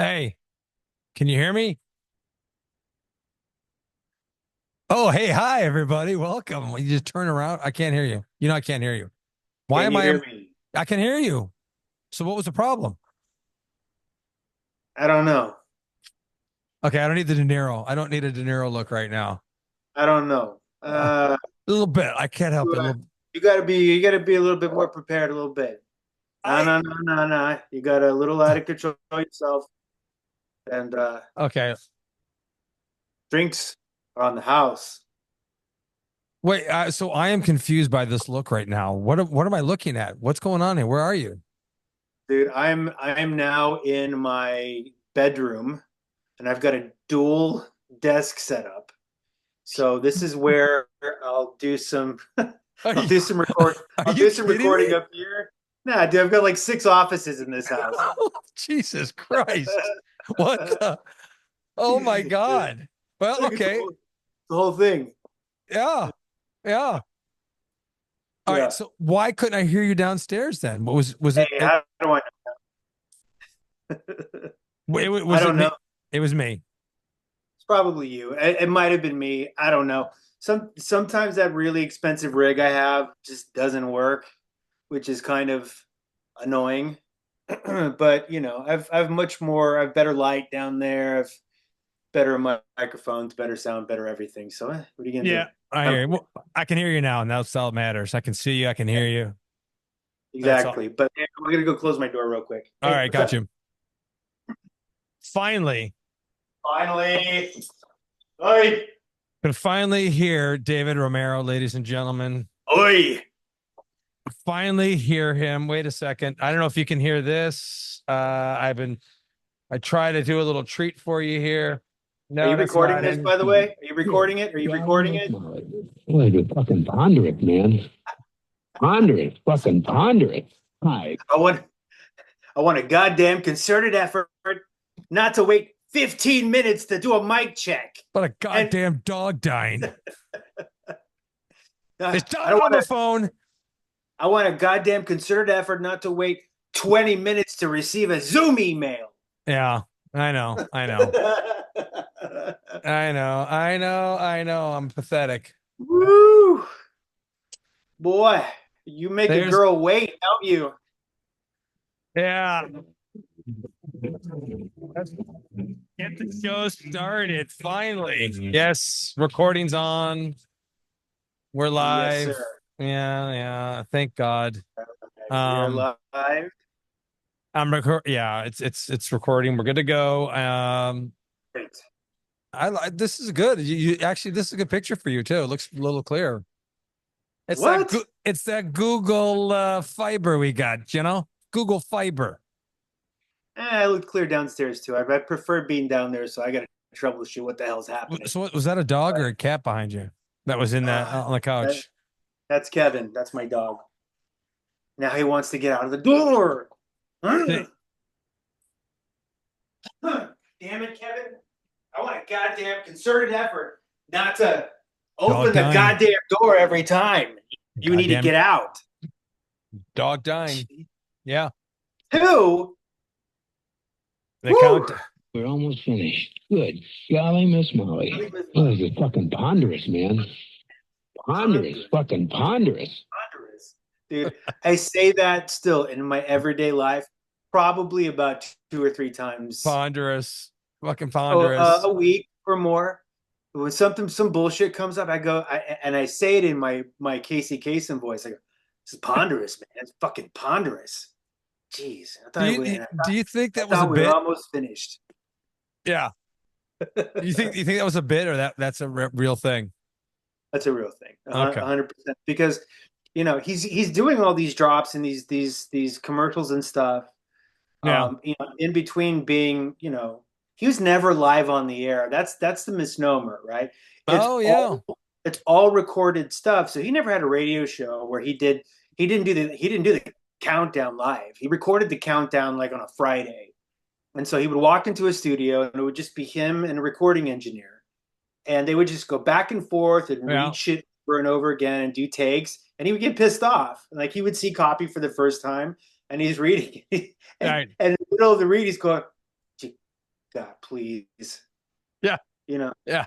Hey, can you hear me? Oh, hey, hi, everybody. Welcome. You just turn around. I can't hear you. I can't hear you. Why Can am you I? hear me? I can hear you. So what was the problem? I don't know. Okay, I don't need the De Niro. I don't need a De Niro look right now. I don't know. A little bit. I can't help it. A You, little. you gotta be a little bit more prepared a little bit. No, I no, no, no, no. You got a little out of control yourself, and okay. drinks are on the house. Wait. So I am confused by this look right now. What am I looking at? What's going on here? Where are you? Dude, I'm now in my bedroom, and I've got a dual desk set up. So this is where I'll do some Are I'll you do some record are I'll you do some kidding recording me? up here. Nah, dude, I've got like six offices in this house. Oh, Jesus Christ! What the? Oh my God. Well, Look at okay. the whole thing. Yeah. Yeah. All right. Yeah. So why couldn't I hear you downstairs then? What was it? Hey, how do I know? I Was it don't know. me? It was me. It's probably you. It might have been me. I don't know. Sometimes that really expensive rig I have just doesn't work, which is kind of annoying. But I've much more. I've better light down there. I've better microphones, better sound, better everything. So what are you gonna Yeah, do? I Um, hear you. Well, I can hear you now, and that's all that matters. I can see you. I can hear you. That's all. exactly. But we're gonna go close my door real quick. All Hey, right, what's got up? you. Finally, Finally. Oi. can finally hear David Romero, ladies and gentlemen. Oi. Finally hear him. Wait a second. I don't know if you can hear this. I try to do a little treat for you here. Are No, you that's recording not this, it. by the way? Are you Good recording it? Are you golly, recording Miss it? Molly. Boy, you're fucking ponderous, man. Ponderous, fucking ponderous. Hi. I want I want a goddamn concerted effort not to wait 15 minutes to do a mic check. What a And goddamn dog dying. Is I Don don't on want the to phone? I want a goddamn concerted effort not to wait 20 minutes to receive a Zoom email. Yeah, I know. I know. I know. I know. I know. I'm pathetic. Woo! Boy, you make a There's, girl wait, don't you? yeah. Let's get the show started finally. Yes, recording's on. We're Yes, live. sir. Yeah, yeah. Thank God. We are Um, live. I'm record. Yeah, it's recording. We're good to go. Great. This is good. You actually, this is a good picture for you too. It looks a little clearer. What? It's that Google fiber we got, Google fiber. I looked clear downstairs too. I prefer being down there, so I got to troubleshoot what the hell's happening. So what, was that a dog or But a cat behind you that was in that uh, on the that, couch? that's Kevin. That's my dog. Now he wants to get out of the door. Hey, Damn it, Kevin. I want a goddamn concerted effort not to dog open the dying. goddamn door every time. You need to Goddamn get out. dog dying. Yeah. Two. The Woo. count. We're almost finished. Good golly, Miss Molly. Oh, this is fucking ponderous, man. Ponderous, fucking ponderous. Dude, I say that still in my everyday life, probably about two or three times Ponderous. Fucking ponderous. a week or more. When some bullshit comes up, and I say it in my Casey Kasem voice. I go, "This is ponderous, man. It's fucking ponderous." Jeez, Do you think I that was a thought we were bit? almost finished. Yeah. You think that was a bit or that's a real thing? That's a real thing, Okay. 100%. Because he's doing all these drops and these commercials and stuff. Yeah. In between being, he was never live on the air. That's the misnomer, right? It's Oh yeah. all it's all recorded stuff. So he never had a radio show where he didn't do the countdown live. He recorded the countdown like on a Friday. And so he would walk into a studio and it would just be him and a recording engineer. And they would just go back and forth and Yeah. read shit over and over again and do takes. And he would get pissed off. Like he would see copy for the first time and he's reading. All and, right. and in the middle of the read, he's going, God, please. Yeah. You know. Yeah.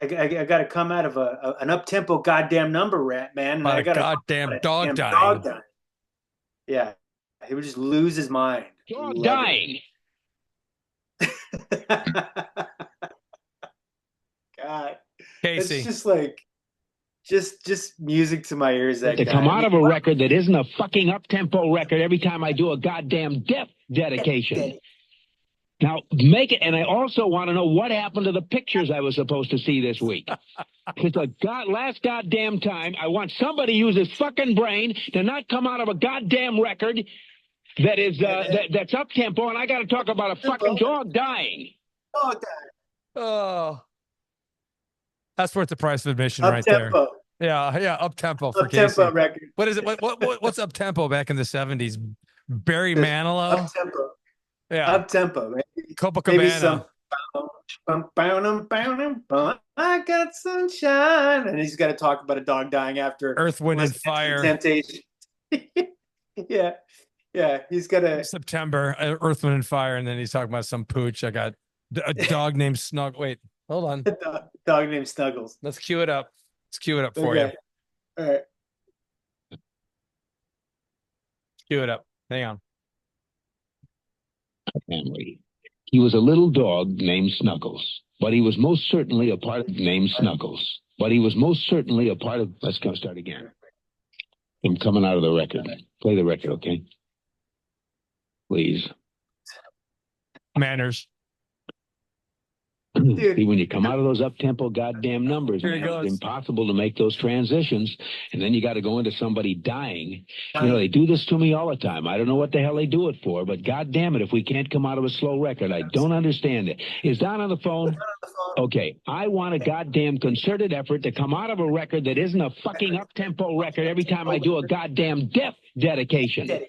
I got to come out of an up tempo goddamn number rap, man, and About I a got goddamn dog dying. dog dying. Yeah, he would just lose his mind. Dog dying. God, Casey. it's just like just music to my ears. That To guy. come out of a record that isn't a fucking up-tempo record every time I do a goddamn death dedication. Now, make it, and I also want to know what happened to the pictures I was supposed to see this week. Because last goddamn time, I want somebody to use his fucking brain to not come out of a goddamn record that is that's up-tempo, and I got to talk about a fucking dog dying. Dog dying. Oh. That's worth the price of admission right there. Yeah, up tempo for Casey. Up-tempo record. What is it? What's up tempo back in the 70s? Barry Manilow? Up tempo. Yeah. Up tempo. Copacabana. Maybe some I got sunshine. And he's got to talk about a dog dying after Earth, Wind, and Fire. Temptation. Yeah. Yeah. He's got to September, Earth, Wind, and Fire, and then he's talking about some pooch. I got a dog named Snug. Wait, hold on. Dog named Snuggles. Let's cue it up. Let's cue it up for you. All right. Cue it up. Hang on. Family. He was a little dog named Snuggles, but he was most certainly a part of named Snuggles. But he was most certainly a part of. Let's go start again. I'm coming out of the record. Play the record, okay? Please. Manners. Dude. See, when you come out of those up-tempo goddamn numbers, man, it's impossible to make those transitions, and then you got to go into somebody dying. You know, they do this to me all the time. I don't know what the hell they do it for, but goddamn it, if we can't come out of a slow record, I don't understand it. Is Don on the phone? Okay, I want a goddamn concerted effort to come out of a record that isn't a fucking up-tempo record every time I do a goddamn death dedication.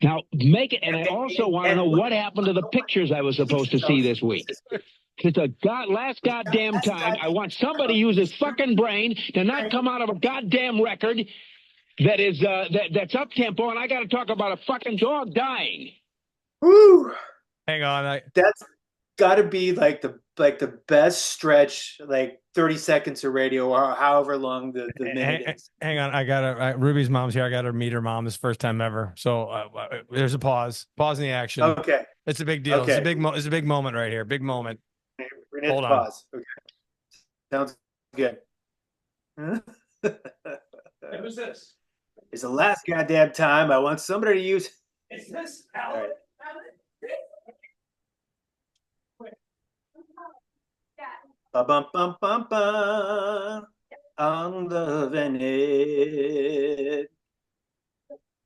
Now, make it, and I also want to know what happened to the pictures I was supposed to see this week. It's last goddamn time, I want somebody to use his fucking brain to not come out of a goddamn record that is that's up-tempo, and I got to talk about a fucking dog dying. Woo! Hang on. That's got to be like the best stretch, like 30 seconds of radio, or however long the minute is. Hang on, I got Ruby's mom's here. I got to meet her mom this first time ever. So there's a pause. Pause in the action. Okay, it's a big deal. Okay. It's a big moment right here. Big moment. We're gonna Hold on. pause. Okay, sounds good. Who's this? It's the last goddamn time I want somebody to use. Is this Alan? Ba bum bum bum bum. I'm loving it.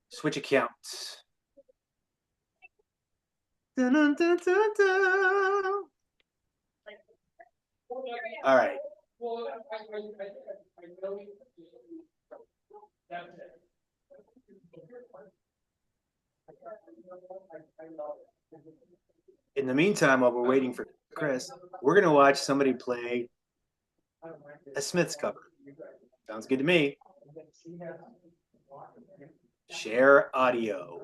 Switch accounts. Dun, dun, dun, dun, dun. All right. In the meantime, while we're waiting for Chris, we're going to watch somebody play a Smiths cover. Sounds good to me. Share audio.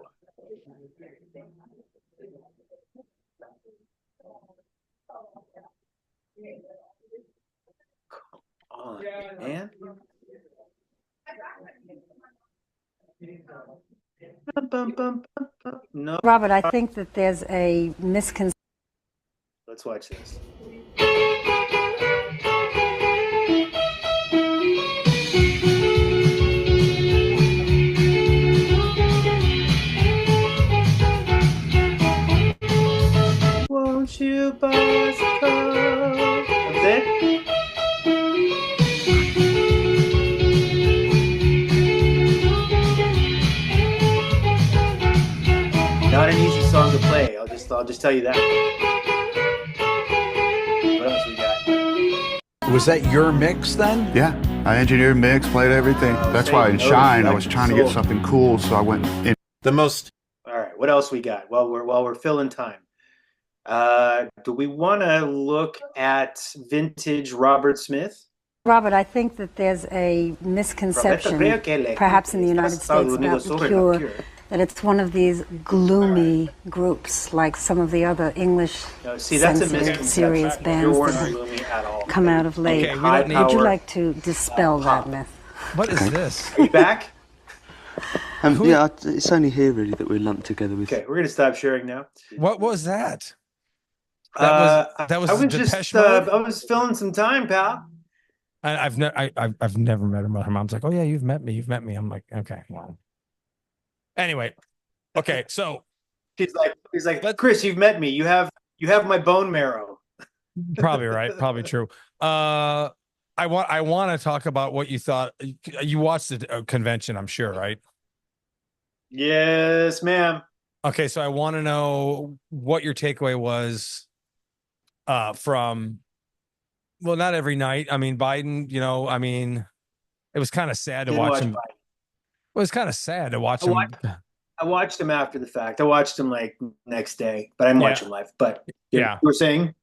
Come on, man. No. Robert, I think that there's a misconception. Let's watch this. Won't you buy us a Coke? That's it? Not an easy song to play. I'll just tell you that. What else we got? Was that your mix then? Yeah, I engineered, mixed, played everything. That's why in Shine I was trying to get something cool, so I went in. The most. All right, what else we got? While we're filling time, do we want to look at vintage Robert Smith? Robert, I think that there's a misconception, perhaps in the United States, about the Cure that it's one of these gloomy groups, like some of the other English No, see, that's a sensitive, misconception. serious You bands weren't that have gloomy at all. come out of late. Okay, we don't need- Would you High-powered, like to dispel that pop. myth? What is this? Are you back? Yeah, it's only here really that we're lumped together with. Okay, we're gonna stop sharing now. What was that? That was I was Depeche just Mode? I was filling some time, pal. I've never met her. Her mom's like, oh yeah, you've met me. You've met me. I'm like, okay, well. Anyway, okay, so He's like, Chris, you've met me. You have my bone marrow. probably right, probably true. I want to talk about what you thought. You watched the convention, I'm sure, right? Yes, ma'am. Okay, so I want to know what your takeaway was from, well, not every night. I mean, Biden, I mean, it was kind of sad to Didn't watch watch him. Biden. It was kind of sad to watch I him. I watched him after the fact. I watched him like next day, but I didn't watch him live. But Yeah. you were saying?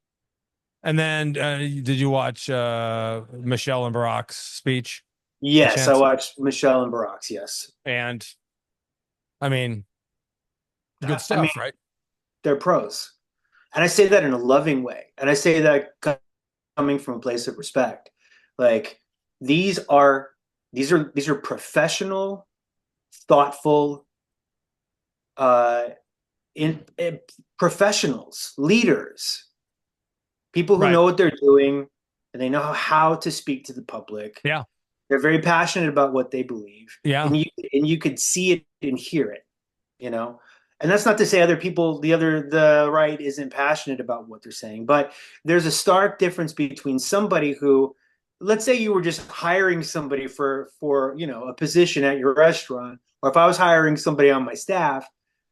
And then did you watch Michelle and Barack's speech? Yes, I watched Michelle and Barack's, yes. And I mean, good stuff, I mean, right? They're pros. And I say that in a loving way. And I say that coming from a place of respect. Like these are professional, thoughtful, professionals, leaders, people who know what they're doing, and they know how to speak to the public. Yeah. They're very passionate about what they believe. Yeah. And you could see it and hear it, And that's not to say the right isn't passionate about what they're saying, but there's a stark difference between somebody who, let's say you were just hiring somebody for a position at your restaurant, or if I was hiring somebody on my staff,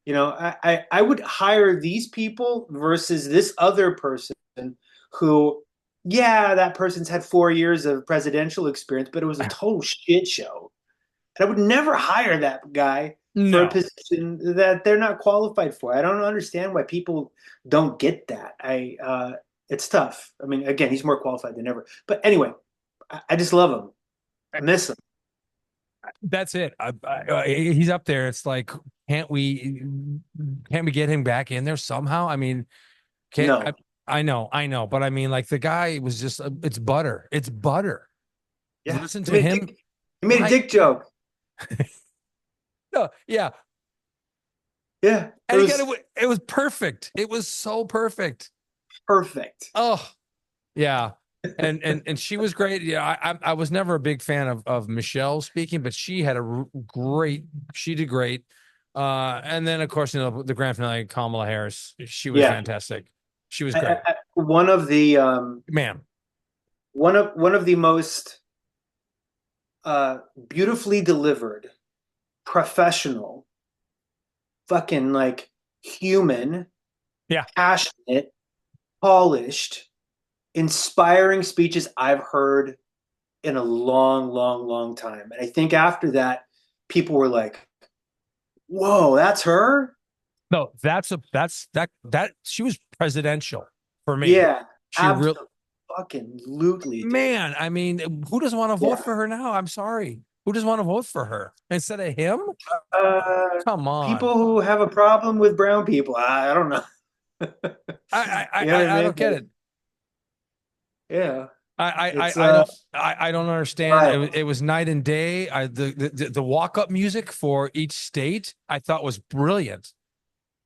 I would hire these people versus this other person who, that person's had 4 years of presidential experience, but it was a total shit show. And I would never hire that guy for a position that they're not qualified for. I don't understand why people don't get that. It's tough. I mean, again, he's more qualified than ever. But anyway, I just love him. I miss him. That's it. He's up there. It's like, can't we get him back in there somehow? I mean, No. I know, but I mean, like the guy was just, it's butter. It's butter. Yeah. Listen to him. He made a dick joke. No, yeah. Yeah. And it was perfect. It was so perfect. Perfect. Oh, yeah. And she was great. Yeah, I was never a big fan of Michelle speaking, but she had she did great. And then of course, the grand finale, Kamala Harris, she was fantastic. She was great. One of the one of the most beautifully delivered, professional, fucking like human, passionate, polished, inspiring speeches I've heard in a long, long, long time. And I think after that, people were like, whoa, that's her? No, that she was presidential for me. Yeah, she absolutely. Fucking lootly. Man, I mean, who doesn't want to vote for her now? I'm sorry. Who doesn't want to vote for her instead of him? Come on. People who have a problem with brown people. I don't know. I don't get it. Yeah. I don't understand. It was night and day. The walk-up music for each state I thought was brilliant.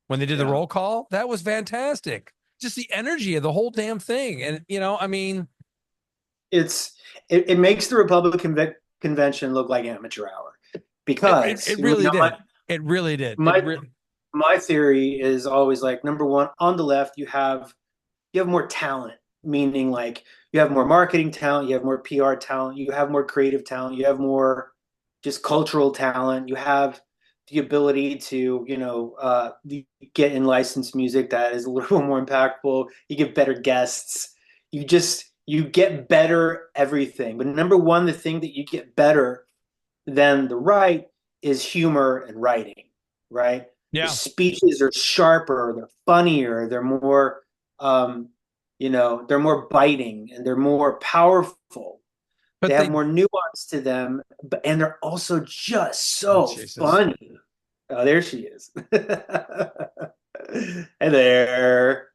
When they did the roll call, that was fantastic. Just the energy of the whole damn thing. And I mean, it makes the Republican convention look like amateur hour, because it really did. It really did. My theory is always like, number one, on the left you have more talent, meaning like you have more marketing talent, you have more PR talent, you have more creative talent, you have more just cultural talent, you have the ability to get in licensed music that is a little more impactful, you get better guests, you get better everything. But number one, the thing that you get better than the right is humor and writing, right? Yeah. The speeches are sharper, they're funnier, they're more they're more biting, and they're more powerful. But they have more nuance to them, and they're also just so funny. Oh, there she is. Hey there.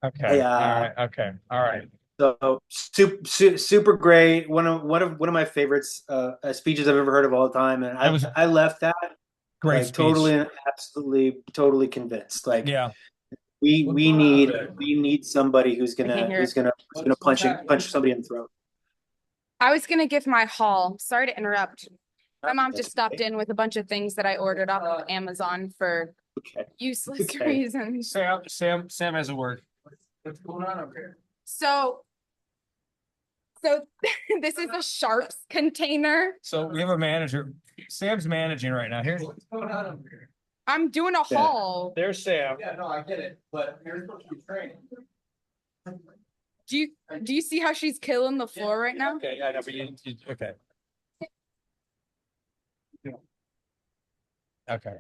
Okay. Hey, All right. Okay. All right. so super great. One of my favorites speeches I've ever heard of all time, and That was I left that great like totally speech. and absolutely totally convinced. Like Yeah. we need somebody who's I can't gonna hear who's it. gonna who's gonna punch somebody in the throat. I was gonna give my haul. Sorry to interrupt. My mom That's just stopped in with a bunch of things that I ordered off of Amazon for okay. useless Okay. reasons. Sam has a word. What's going on up here? So this is a sharps container. So we have a manager. Sam's managing right now. Here's What's going on up here? I'm doing a Yeah. haul. there's Sam. Yeah, no, I get it, but you're supposed to be training. Do you see how she's killing the floor right now? Okay, I know, but okay. Okay.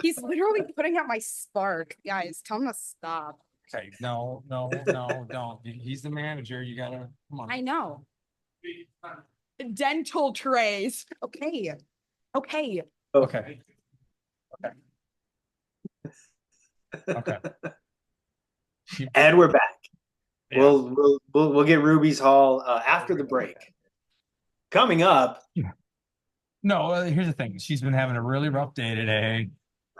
He's literally putting out my spark. Guys, tell him to stop. Okay. No, don't. He's the manager. You gotta come on. I know. Dental trays. Okay. Okay. Okay. Okay. And we're back. Yeah. We'll get Ruby's haul after the break. Coming up. No, here's the thing. She's been having a really rough day today.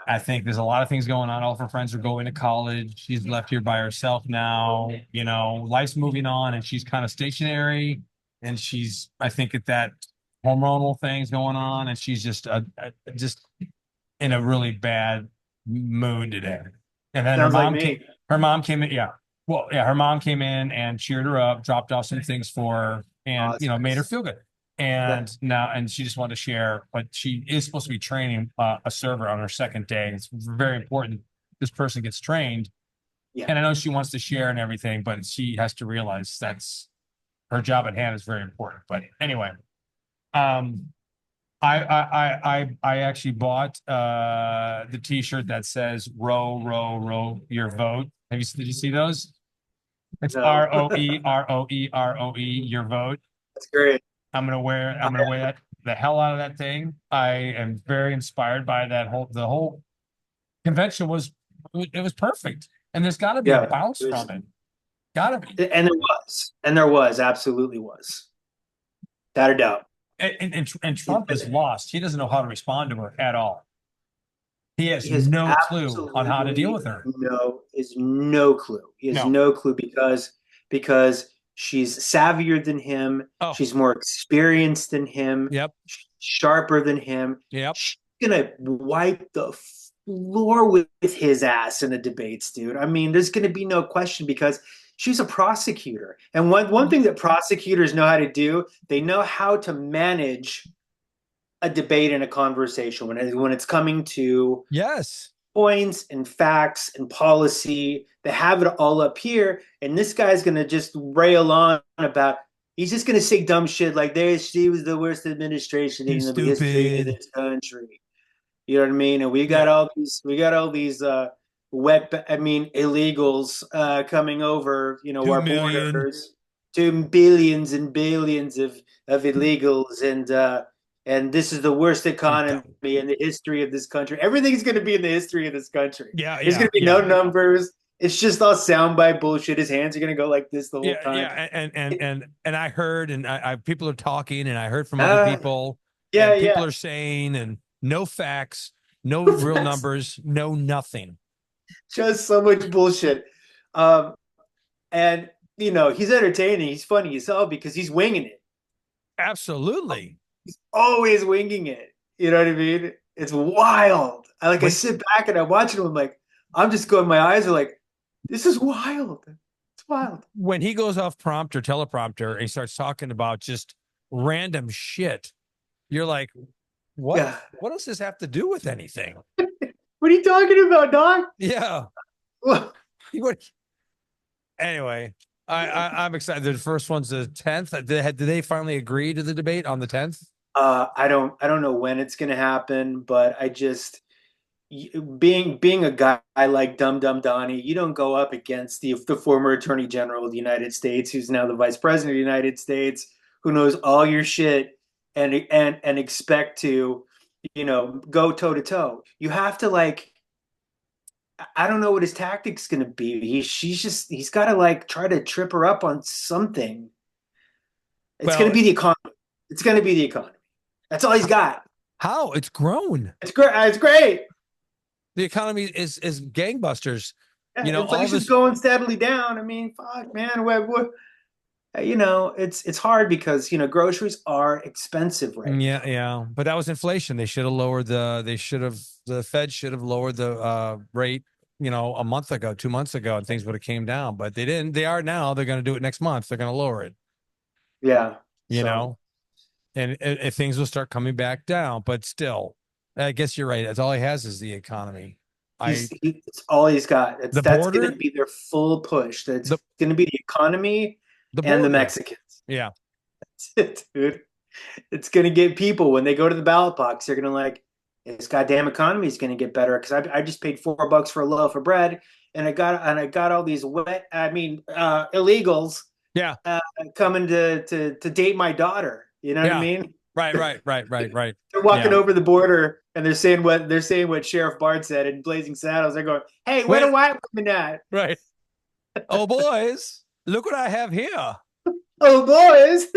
I think there's a lot of things going on. All of her friends are going to college. She's left here by herself now. You know, life's moving on and she's kind of stationary. And she's, I think, at that hormonal things going on. And she's just just in a really bad mood today. And then Sounds like me. her mom came in. Yeah. Well, yeah, her mom came in and cheered her up, dropped off some things for her, and that's made her nice. feel good. And she just wanted to share, but she is supposed to be training a server on her second day. It's very important this person gets trained. Yeah. And I know she wants to share and everything, but she has to realize that's her job at hand is very important. But anyway, I actually bought the t-shirt that says row, row, row your vote. Did you see those? It's No. ROE, your vote. That's great. I'm gonna wear the hell out of that thing. I am very inspired by the whole convention was perfect. And there's gotta be a bounce from it. Gotta be. And there was, absolutely was. Without a doubt. And Trump is lost. He doesn't know how to respond to her at all. He has no clue on how to deal with her. No clue. He has no clue because she's savvier than him. Oh. She's more experienced than him. Yep. Sharper than him. Yep. She's gonna wipe the floor with his ass in the debates, dude. I mean, there's gonna be no question because she's a prosecutor. And one thing that prosecutors know how to do, they know how to manage a debate and a conversation when it's coming to points and facts and policy. They have it all up here, and this guy's gonna just rail on about. He's just gonna say dumb shit like she was the worst administration in the history of this country. You know what I mean? And we got all these illegals coming over, our borders, 2 billions and billions of illegals, and this is the worst economy in the history of this country. Everything's going to be in the history of this country. There's going to be no numbers. It's just all soundbite bullshit. His hands are going to go like this the whole time. Yeah, and I heard, and I people are talking, and I heard from other people. People are saying, and no facts, no real numbers, no nothing. Just so much bullshit. And he's entertaining. He's funny as hell because he's winging it. Absolutely. He's always winging it. You know what I mean? It's wild. I sit back and I'm watching him. I'm like, I'm just going. My eyes are like, this is wild. It's wild. When he goes off teleprompter, and he starts talking about just random shit, you're like, what? Yeah. What does this have to do with anything? What are you talking about, dog? Yeah. Anyway, I'm excited. The first one's the 10th. Did they finally agree to the debate on the 10th? I don't know when it's going to happen, but I just being a guy like Dum Dum Donnie, you don't go up against the former Attorney General of the United States, who's now the Vice President of the United States, who knows all your shit, and expect to go toe to toe. You have to like, I don't know what his tactic's going to be. He's got to like try to trip her up on something. It's going to Well, be the economy. It's going to be the economy. That's all he's got. how it's grown. It's great. It's great. The economy is gangbusters. Yeah, All inflation's this. going steadily down. I mean, fuck, man. It's hard because groceries are expensive right Yeah, now. yeah. But that was inflation. The Fed should have lowered the rate, a month ago, 2 months ago, and things would have came down. But they didn't. They are now. They're going to do it next month. They're going to lower it, Yeah. you So know, and things will start coming back down. But still, I guess you're right. That's all he has is the economy. it's all he's got. The That's going to border, be their full push. That's the going to be the economy the and the border. Mexicans. Yeah. That's it, dude. It's going to get people when they go to the ballot box. They're going to like, this goddamn economy is going to get better because I just paid $4 for a loaf of bread, and I got all these illegals Yeah. coming to date my daughter. You know what I Yeah. mean? Right. They're walking Yeah. over the border and they're saying what Sheriff Bart said in Blazing Saddles. They're going, "Hey, where Wait. the white women at? Right. Oh, boys, look what I have here. Oh, boys!"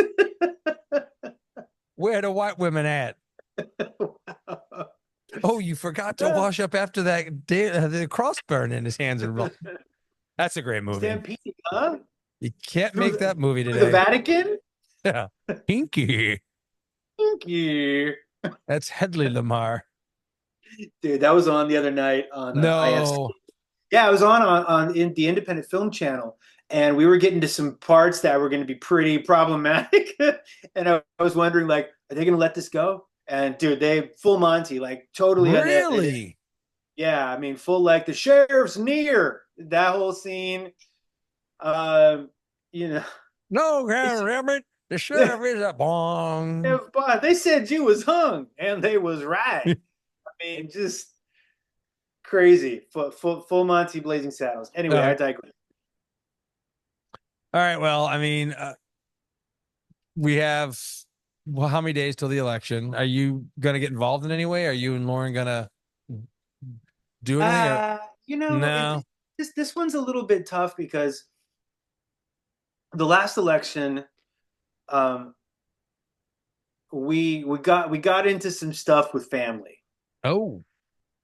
Where the white women at? Oh, you forgot to wash up after that the cross burn in his hands and That's a great movie. Stampede, huh? You can't make that movie The today. Vatican? Yeah. Pinky. Yeah. That's Hedley Lamar. Dude, that was on the other night on IFC. No. Yeah, it was on in the Independent Film Channel, and we were getting to some parts that were going to be pretty problematic. And I was wondering, like, are they going to let this go? And dude, they full Monty, like totally unedited. Really? Yeah, I mean, full like the sheriff's near that whole scene. You know, No, Rabbit. The sheriff is a bong. but they said you was hung, and they was right. I mean, just crazy. Full Monty Blazing Saddles. Anyway, I digress. All right. Well, I mean, we have how many days till the election? Are you going to get involved in any way? Are you and Lauren going to do anything? No. This one's a little bit tough because the last election, we got into some stuff with family. Oh,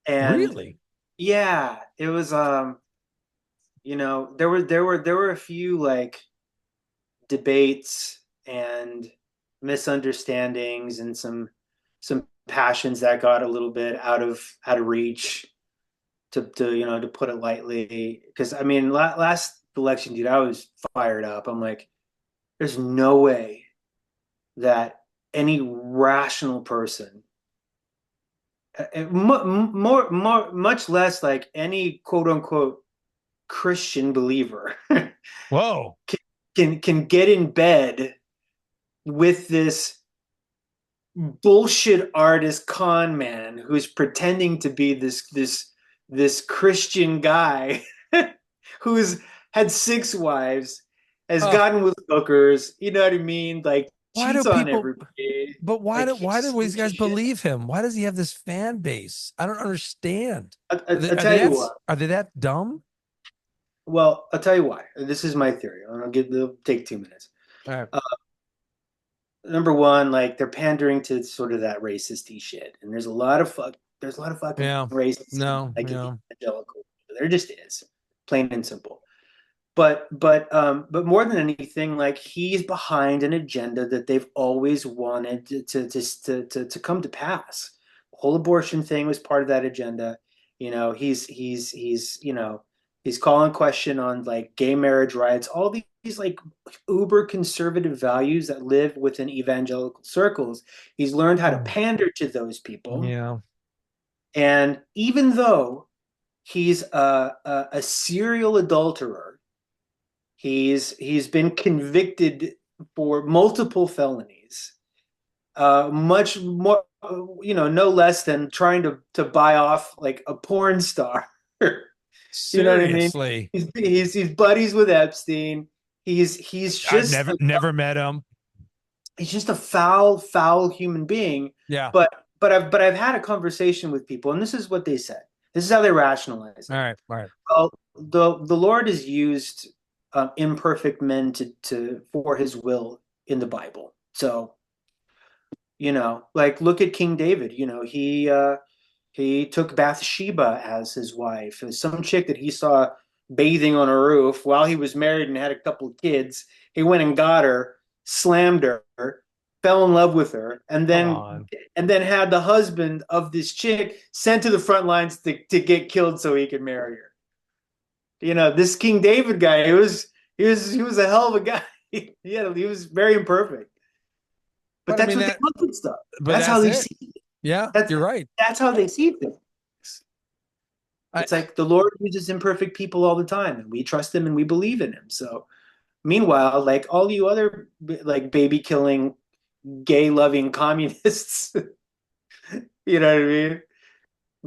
and really? Yeah, it was there were a few like debates and misunderstandings and some passions that got a little bit out of reach, to put it lightly. Because I mean, last election, dude, I was fired up. I'm like, there's no way that any rational person, much less like any quote unquote Christian believer, Whoa, can get in bed with this bullshit artist con man who's pretending to be this Christian guy who's had 6 wives, has gotten with hookers, you know what I mean? Like, cheats on everybody. But why Like, do these guys believe him? Why does he have this fan base? I don't understand. I'll tell you what. Are they that dumb? Well, I'll tell you why. This is my theory. It'll take 2 minutes. All right. Number one, like, they're pandering to sort of that racist-y shit, and there's a lot of fucking racists. Evangelical. There just is, plain and simple. But more than anything, like, he's behind an agenda that they've always wanted to come to pass. The whole abortion thing was part of that agenda. He's calling question on like gay marriage rights, all these like uber conservative values that live within evangelical circles. He's learned how to pander to those people. Yeah. And even though he's a serial adulterer, he's been convicted for multiple felonies, much more, no less than trying to buy off like a porn star. You know what I mean? He's buddies with Epstein. He's just I've never met him. He's just a foul human being. Yeah. But But I've had a conversation with people, and this is what they said. This is how they rationalize All it. right. All right. Well, the Lord has used imperfect men to for His will in the Bible. So, like look at King David. He took Bathsheba as his wife. Some chick that he saw bathing on a roof while he was married and had a couple of kids. He went and got her, slammed her, fell in love with her, and Come then on. had the husband of this chick sent to the front lines to get killed so he could marry her. This King David guy, he was a hell of a guy. He was very imperfect. But But I that's mean what they that. look at stuff. But That's how that's they it. see it. Yeah, That's you're right. that's how they see things. I, It's like the Lord uses imperfect people all the time, and we trust Him and we believe in Him. So, meanwhile, like all you other like baby killing, gay loving communists, you know what I mean? the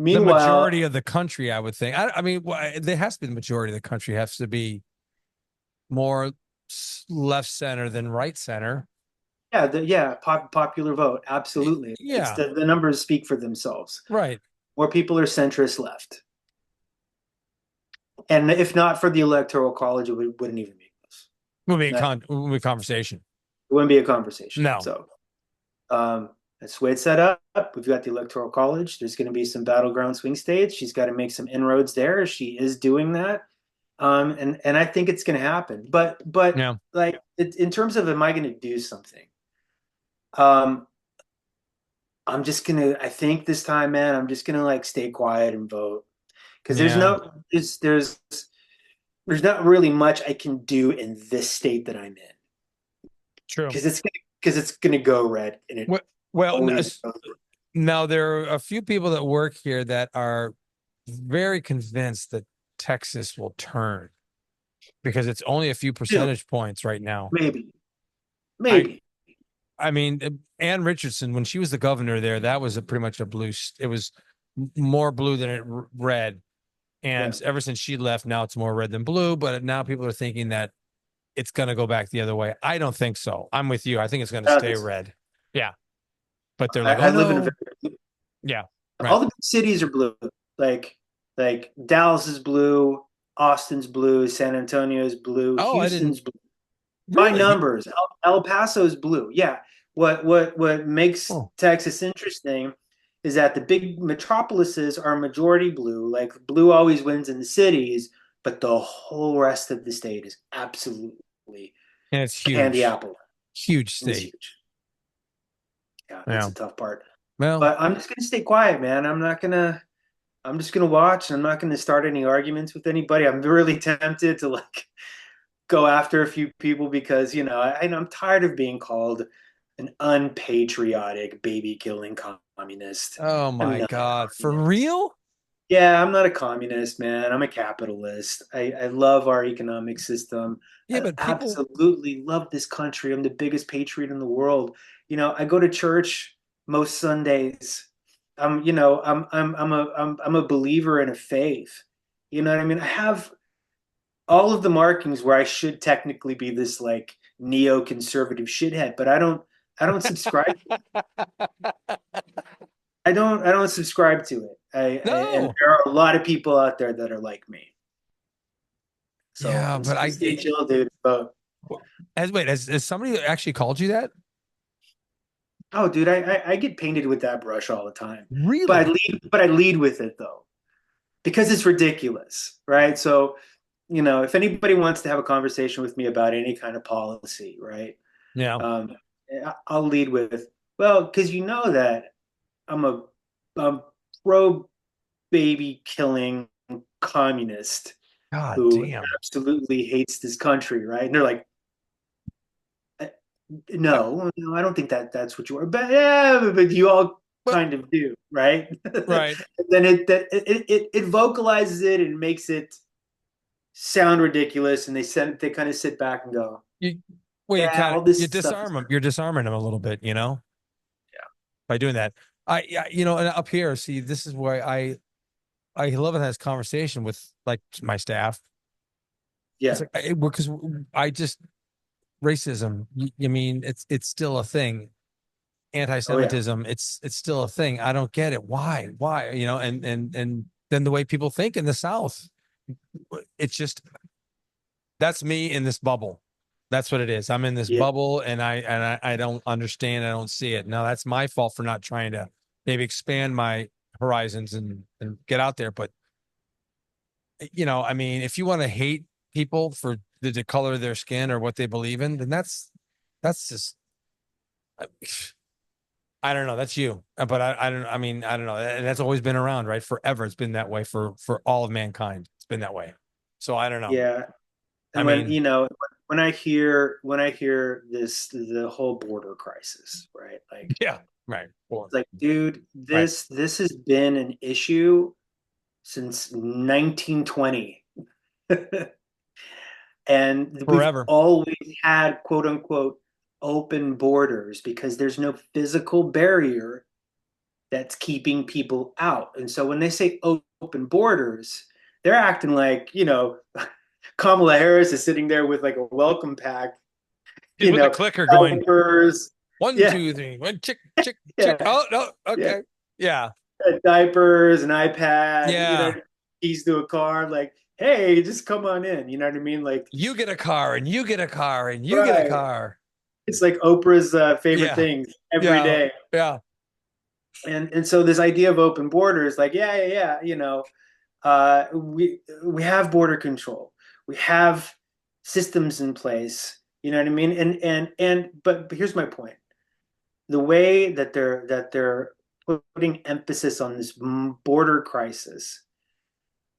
Meanwhile, majority of the country, I would think. I mean, there has to be the majority of the country has to be more left center than right center. popular vote, absolutely. It's Yeah, the numbers speak for themselves. right. More people are centrist left, and if not for the electoral college, wouldn't even make this. Will be a conversation. It wouldn't be a conversation. No. So, that's the way it's set up. We've got the electoral college. There's going to be some battleground swing states. She's got to make some inroads there. She is doing that. And I think it's going to happen. But Yeah. like in terms of, am I going to do something? Um, I think this time, man, I'm just gonna like stay quiet and vote because there's not really much I can do in this state that I'm in True. because it's gonna go red and it Well, always goes red. now there are a few people that work here that are very convinced that Texas will turn because it's only a few percentage points right now. Maybe. I mean, Ann Richardson, when she was the governor there, that was pretty much a blue. It was more blue than red. And ever since she left, now it's more red than blue. But now people are thinking that it's going to go back the other way. I don't think so. I'm with you. I think it's going to stay red. Yeah. But they're like, I live in a very, yeah. all the big cities are blue. Like Dallas is blue, Austin's blue, San Antonio's blue, Houston's blue. By numbers, El Paso's blue. Yeah. What makes Texas interesting is that the big metropolises are majority blue. Like blue always wins in the cities, but the whole rest of the state is absolutely and it's huge. Candy apple. Huge state. Huge. Yeah, that's a tough part. Well, but I'm just gonna stay quiet, man. I'm just gonna watch. I'm not gonna start any arguments with anybody. I'm really tempted to like go after a few people because I'm tired of being called an unpatriotic baby killing communist. Oh my God, for real? Yeah, I'm not a communist, man. I'm a capitalist. I love our economic system. Yeah, I but people absolutely love this country. I'm the biggest patriot in the world. I go to church most Sundays. I'm a believer in a faith. You know what I mean? I have all of the markings where I should technically be this like neoconservative shithead, but I don't subscribe. I don't subscribe to it. And there are a lot of people out there that are like me. So yeah, but I stay chill, dude. But has somebody actually called you that? Oh, dude, I get painted with that brush all the time. Really? But I lead with it though, because it's ridiculous, right? So, if anybody wants to have a conversation with me about any kind of policy, right? Yeah. I'll lead with, well, because that I'm a pro baby killing communist who absolutely hates this country, right? And they're like, no, I don't think that's what you are. But yeah, but you all kind of do, right? Right. And then it vocalizes it and makes it sound ridiculous, and they kind of sit back and go, you disarm them. You're disarming them a little bit, Yeah. By doing that, and up here, see, this is why I love having this conversation with like my staff. Yeah, because I just racism. I mean, it's still a thing, anti-Semitism, it's still a thing. I don't get it. Why? You know, and then the way people think in the South, it's just, that's me in this bubble. That's what it is. I'm in this bubble, and I don't understand. I don't see it. Now that's my fault for not trying to maybe expand my horizons and get out there. But you know, I mean, if you want to hate people for the color of their skin or what they believe in, then that's just, I don't know. That's you. But I don't, I mean, I don't know. And that's always been around, right? Forever. It's been that way for all of mankind. It's been that way. So I don't know. Yeah. And I when, mean, you know, when I hear this, the whole border crisis, right? Like, yeah, right. Well, it's like, dude, right. this has been an issue since 1920. And we've Forever. always had quote unquote open borders because there's no physical barrier that's keeping people out. And so when they say open borders, they're acting like, you know, Kamala Harris is sitting there with like a welcome pack, you With a know, clicker going, diapers. 1, Yeah, 2, 3, 1, chick, chick, yeah, chick. Oh, no. yeah. Okay. Yeah. Diapers, an iPad, you Yeah. know, keys to a car. Like, hey, just come on in. You know what I mean? Like, You get a car and you get a car and you get a right. car. It's like Oprah's favorite Yeah. things every Yeah. day. Yeah. And so this idea of open borders, like, yeah, you know, we have border control, we have systems in place, you know what I mean? But here's my point: the way that they're putting emphasis on this border crisis.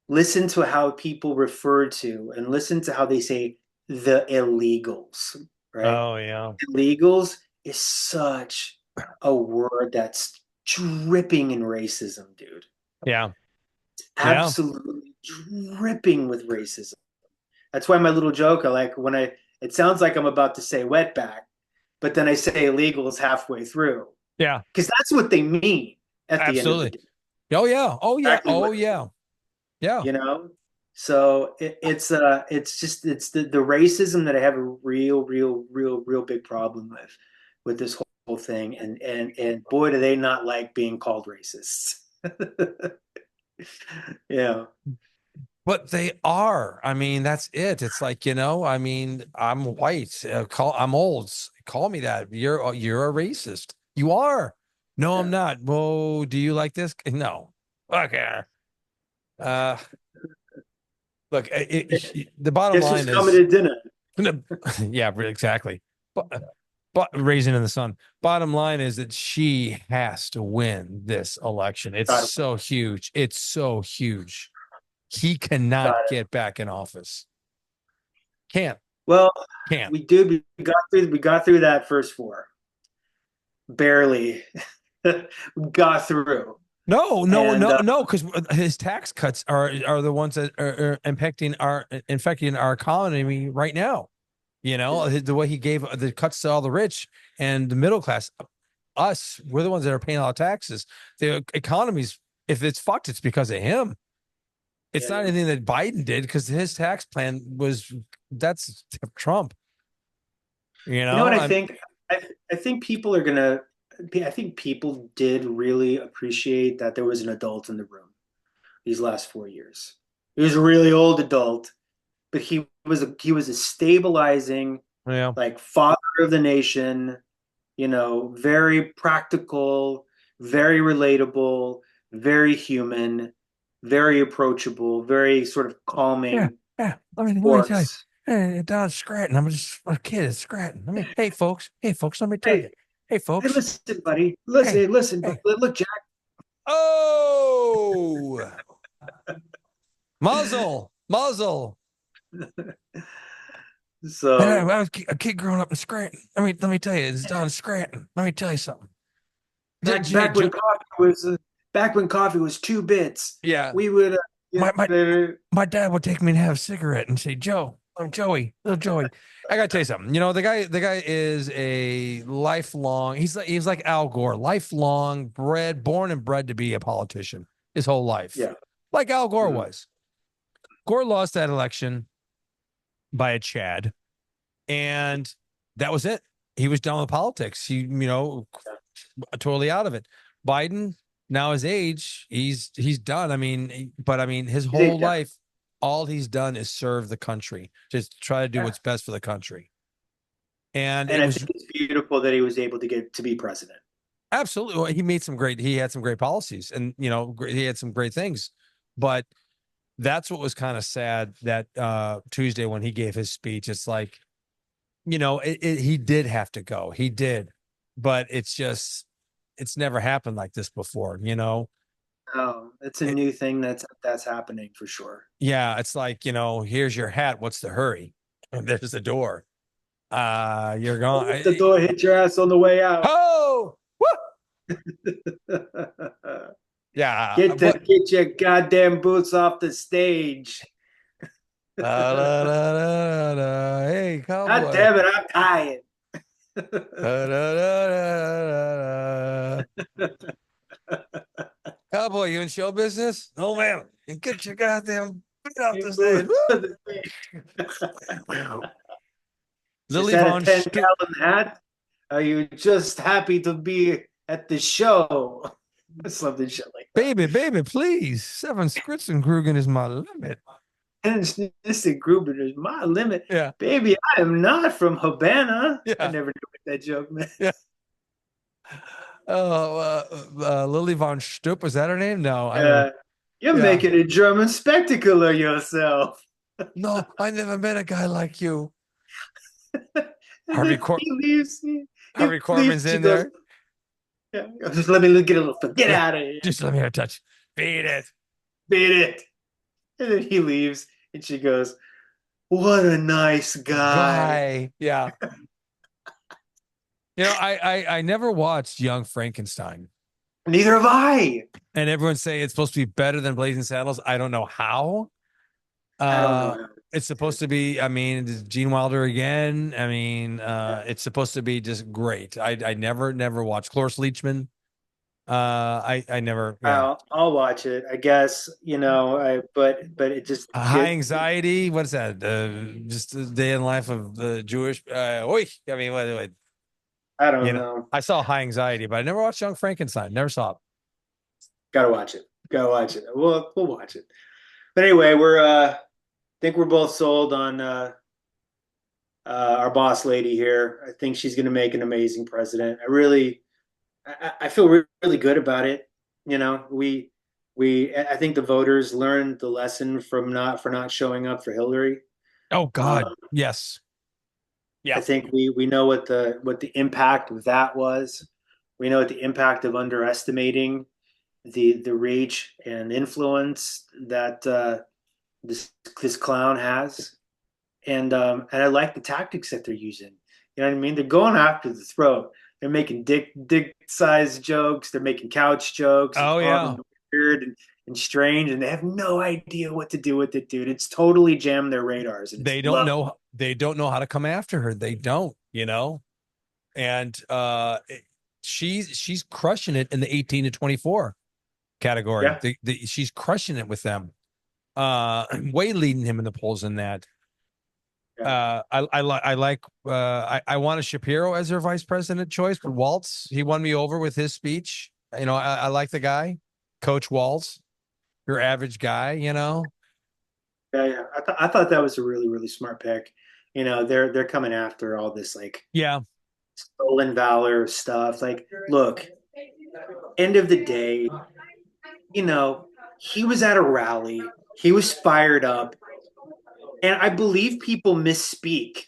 Listen to how people refer to and listen to how they say the illegals, right? Oh, yeah. Illegals is such a word that's dripping in racism, dude. Yeah. Yeah. Absolutely dripping with racism. That's why my little joke, I like when it sounds like I'm about to say wetback, but then I say illegals halfway through. Yeah. Because that's what they mean at the end of the Absolutely. day. Oh, yeah. Oh, yeah. Exactly Oh, what yeah. Yeah. you know. So it's just the racism that I have a real big problem with this whole thing, and boy, do they not like being called racists. Yeah, But they are. I mean, that's it. It's like, you know, I mean, I'm white. I'm old. Call me that. You're a racist. You are. No, I'm yeah. not. Whoa, do you like this? No. Okay. Uh, look, the bottom Guess who's line coming is, to dinner? yeah, exactly. But raising in the sun. Bottom line is that she has to win this election. It's Got it. so huge. It's so huge. He cannot Got it. get back in office. Can't. Well, Can't. we got through that first four. Barely. We got through. No, because his tax cuts are the ones that are infecting our economy right now. You know, the way he gave the cuts to all the rich and the middle class, us, we're the ones that are paying all the taxes. The economy's, if it's fucked, it's because of him. It's not anything that Biden did, because his tax plan that's Trump. You You know what know, I think? I think people are gonna. I think people did really appreciate that there was an adult in the room these last 4 years. He was a really old adult, but he was a stabilizing, yeah, like, father of the nation. You know, very practical, very relatable, very human, very approachable, very sort of yeah, calming yeah. Let me tell you. force. Hey, Don Scranton. I'm just a kid at Scranton. Hey, folks. Hey, folks. Let me tell Hey, you. Hey, hey, folks. listen, buddy. Hey, Listen, hey. look, Jack. Oh, muzzle. So I was a kid growing up in Scranton. Let me tell you, it's Don Scranton. Let me tell you something. back when coffee was 2 bits, Yeah, we would my dad would take me to have a cigarette and say, "Joe, I'm Joey, little Joey." I gotta tell you something. You know, the guy is a lifelong. He's like Al Gore, lifelong born and bred to be a politician his whole life, yeah. like Al Gore Mhm. was. Gore lost that election by a Chad, and that was it. He was done with politics. He, you know, totally out of it. Biden, now his age, he's done. I mean, but I mean, his whole life, all he's done is serve the country, just try to do what's best for the country. And it I was think it's beautiful that he was able to get to be president. absolutely, well, he had some great policies, and he had some great things, but that's what was kind of sad that Tuesday when he gave his speech. It's like, he did have to go. He did, but it's never happened like this before, Oh, it's a new thing that's happening for sure. Yeah, it's like, here's your hat. What's the hurry? And there's the door. You're gone. If the door hit your ass on the way out. Oh, yeah. Get your goddamn boots off the stage. Hey, cowboy. God damn it, I'm tired. Cowboy, you in show business? No, man. And get your goddamn feet off the stage. Lily Von 10-gallon hat? Are you just happy to be at the show? Something shit like that. Baby, please. 7 Spritzengrugen is my limit. And Gruber is my limit. Yeah. Baby, I am not from Havana. Yeah. I never knew that joke, man. Yeah. Lily Von Stupp, was that her name? No. You're making a German spectacle of yourself. No, I never met a guy like you. Harvey Korman's in there. Yeah, just let me get a little. Get out of here. Just let me have a touch. Beat it. And then he leaves, and she goes, "What a nice guy." Yeah. I never watched Young Frankenstein. Neither have I. And everyone say it's supposed to be better than Blazing Saddles. I don't know how. I don't know. It's supposed to be, Gene Wilder again. It's supposed to be just great. I never watched Cloris Leachman. I never. Yeah. I'll watch it. I guess but it just High Anxiety. What's that? Just the day in life of the Jewish. Wait. I don't know. I saw High Anxiety, but I never watched Young Frankenstein. Never saw it. Gotta watch it. We'll watch it. But anyway, I think we're both sold on our boss lady here. I think she's going to make an amazing president. I feel really good about it. I think the voters learned the lesson for not showing up for Hillary. Oh God, yes. Yeah. I think we know what the impact of that was. We know what the impact of underestimating the reach and influence that this clown has, and I like the tactics that they're using. You know what I mean? They're going after the throat. They're making dick size jokes. They're making couch jokes. Oh yeah, weird and strange, and they have no idea what to do with it, dude. It's totally jammed their radars. And they don't know. They don't know how to come after her. They don't, and she's crushing it in the 18 to 24 category. Yeah. She's crushing it with them. Way leading him in the polls in that. Yeah. I want a Shapiro as her vice president choice, but Waltz, he won me over with his speech. I like the guy, Coach Waltz, your average guy. Yeah. I thought that was a really, really smart pick. They're coming after all this stolen valor stuff. Like, look, end of the day, he was at a rally. He was fired up. And I believe people misspeak,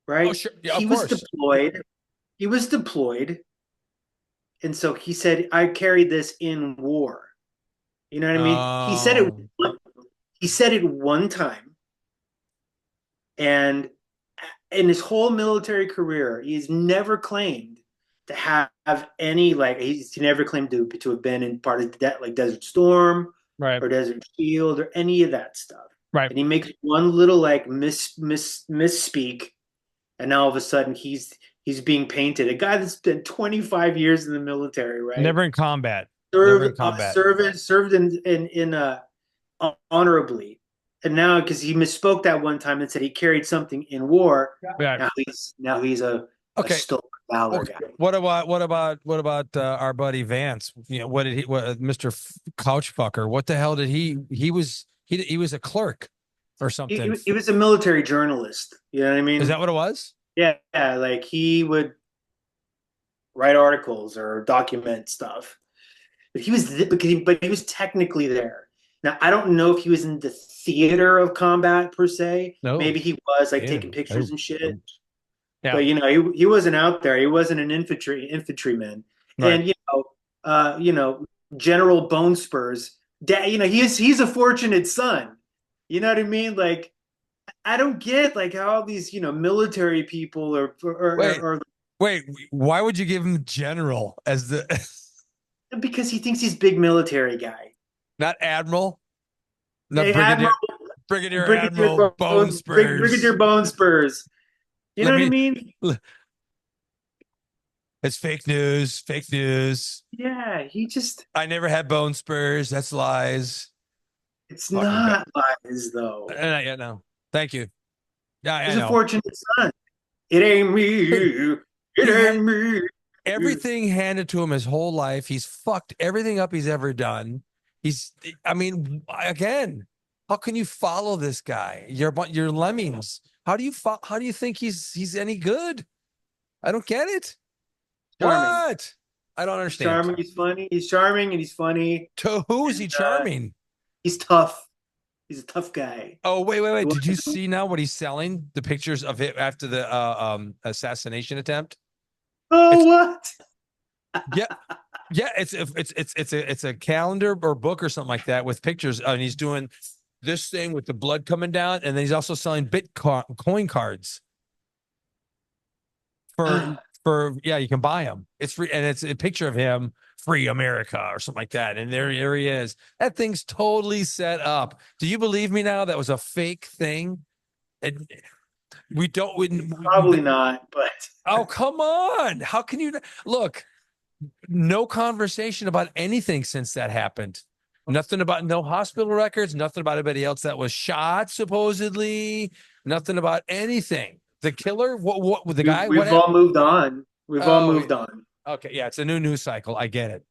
right? Oh, sure. Yeah, he was deployed. He was deployed. And so he said, I carried this in war. You know what I mean? He said it one time. And in his whole military career, he's never claimed to have any, he's never claimed to have been in part of that, Desert Storm, right, or Desert Shield, or any of that stuff. Right. And he makes one little misspeak, and now all of a sudden he's being painted. A guy that's spent 25 years in the military, right? Never in combat. Served in honorably. And now, because he misspoke that one time and said he carried something in war, now he's a stalwart. Valor Okay. guy. What about our buddy Vance? You know, what did he? What Mr. Couchfucker? What the hell did he was a clerk or something? He was a military journalist. You know what I mean? Is that what it was? Yeah, like he would write articles or document stuff. But he was technically there. Now I don't know if he was in the theater of combat per se. No. Maybe he was like Yeah. taking pictures and shit. Yeah. But you know, he wasn't out there. He wasn't an infantryman. Right. And you know, General Bone Spurs. You know, he's a fortunate son. You know what I mean? Like, I don't get like how all these military people Wait, why would you give him general as the because he thinks he's big military guy. not admiral, not Hey, brigadier admiral Bone Spurs. Brigadier Bone Spurs. You know what I mean? It's fake news. Fake news. Yeah, I never had bone spurs. That's lies. It's not lies though. Not yet. No. Thank you. Yeah, He's I know. a fortunate son. It ain't me. It ain't me. Everything handed to him his whole life. He's fucked everything up he's ever done. I mean, again, how can you follow this guy? You're lemmings. How do you think he's any good? I don't get it. Charming. What? I don't understand. Charming. He's funny. He's charming and he's funny. To who is he charming? He's tough. He's a tough guy. Oh, wait. Did you see now what he's selling? The pictures of it after the assassination attempt? What? Yeah. Yeah, it's a calendar or book or something like that with pictures, and he's doing this thing with the blood coming down, and then he's also selling Bitcoin cards for you can buy them. It's free, and it's a picture of him, free America or something like that, and there he is. That thing's totally set up. Do you believe me now? That was a fake thing. And Probably not, but oh, come on. How can you look? No conversation about anything since that happened. Nothing about no hospital records, nothing about anybody else that was shot, supposedly, nothing about anything. The killer, what the guy? We've all moved on. We've all moved on. Okay, yeah, it's a new news cycle. I get it.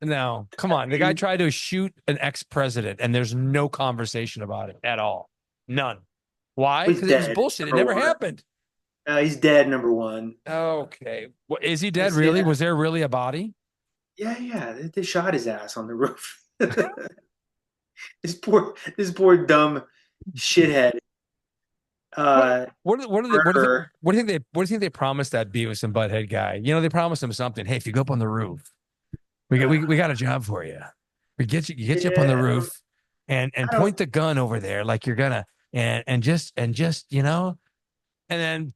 No, come on. The guy tried to shoot an ex-president, and there's no conversation about it at all. None. Why? Because it was bullshit. It never happened. He's dead, number one. Okay. Well, is he dead, really? Was there really a body? Yeah. They shot his ass on the roof. This poor dumb shithead. What do you think they promised that Beavis and Butthead guy? You know, they promised him something. Hey, if you go up on the roof, we got a job for you. We get you up on the roof and point the gun over there like you're gonna and just and then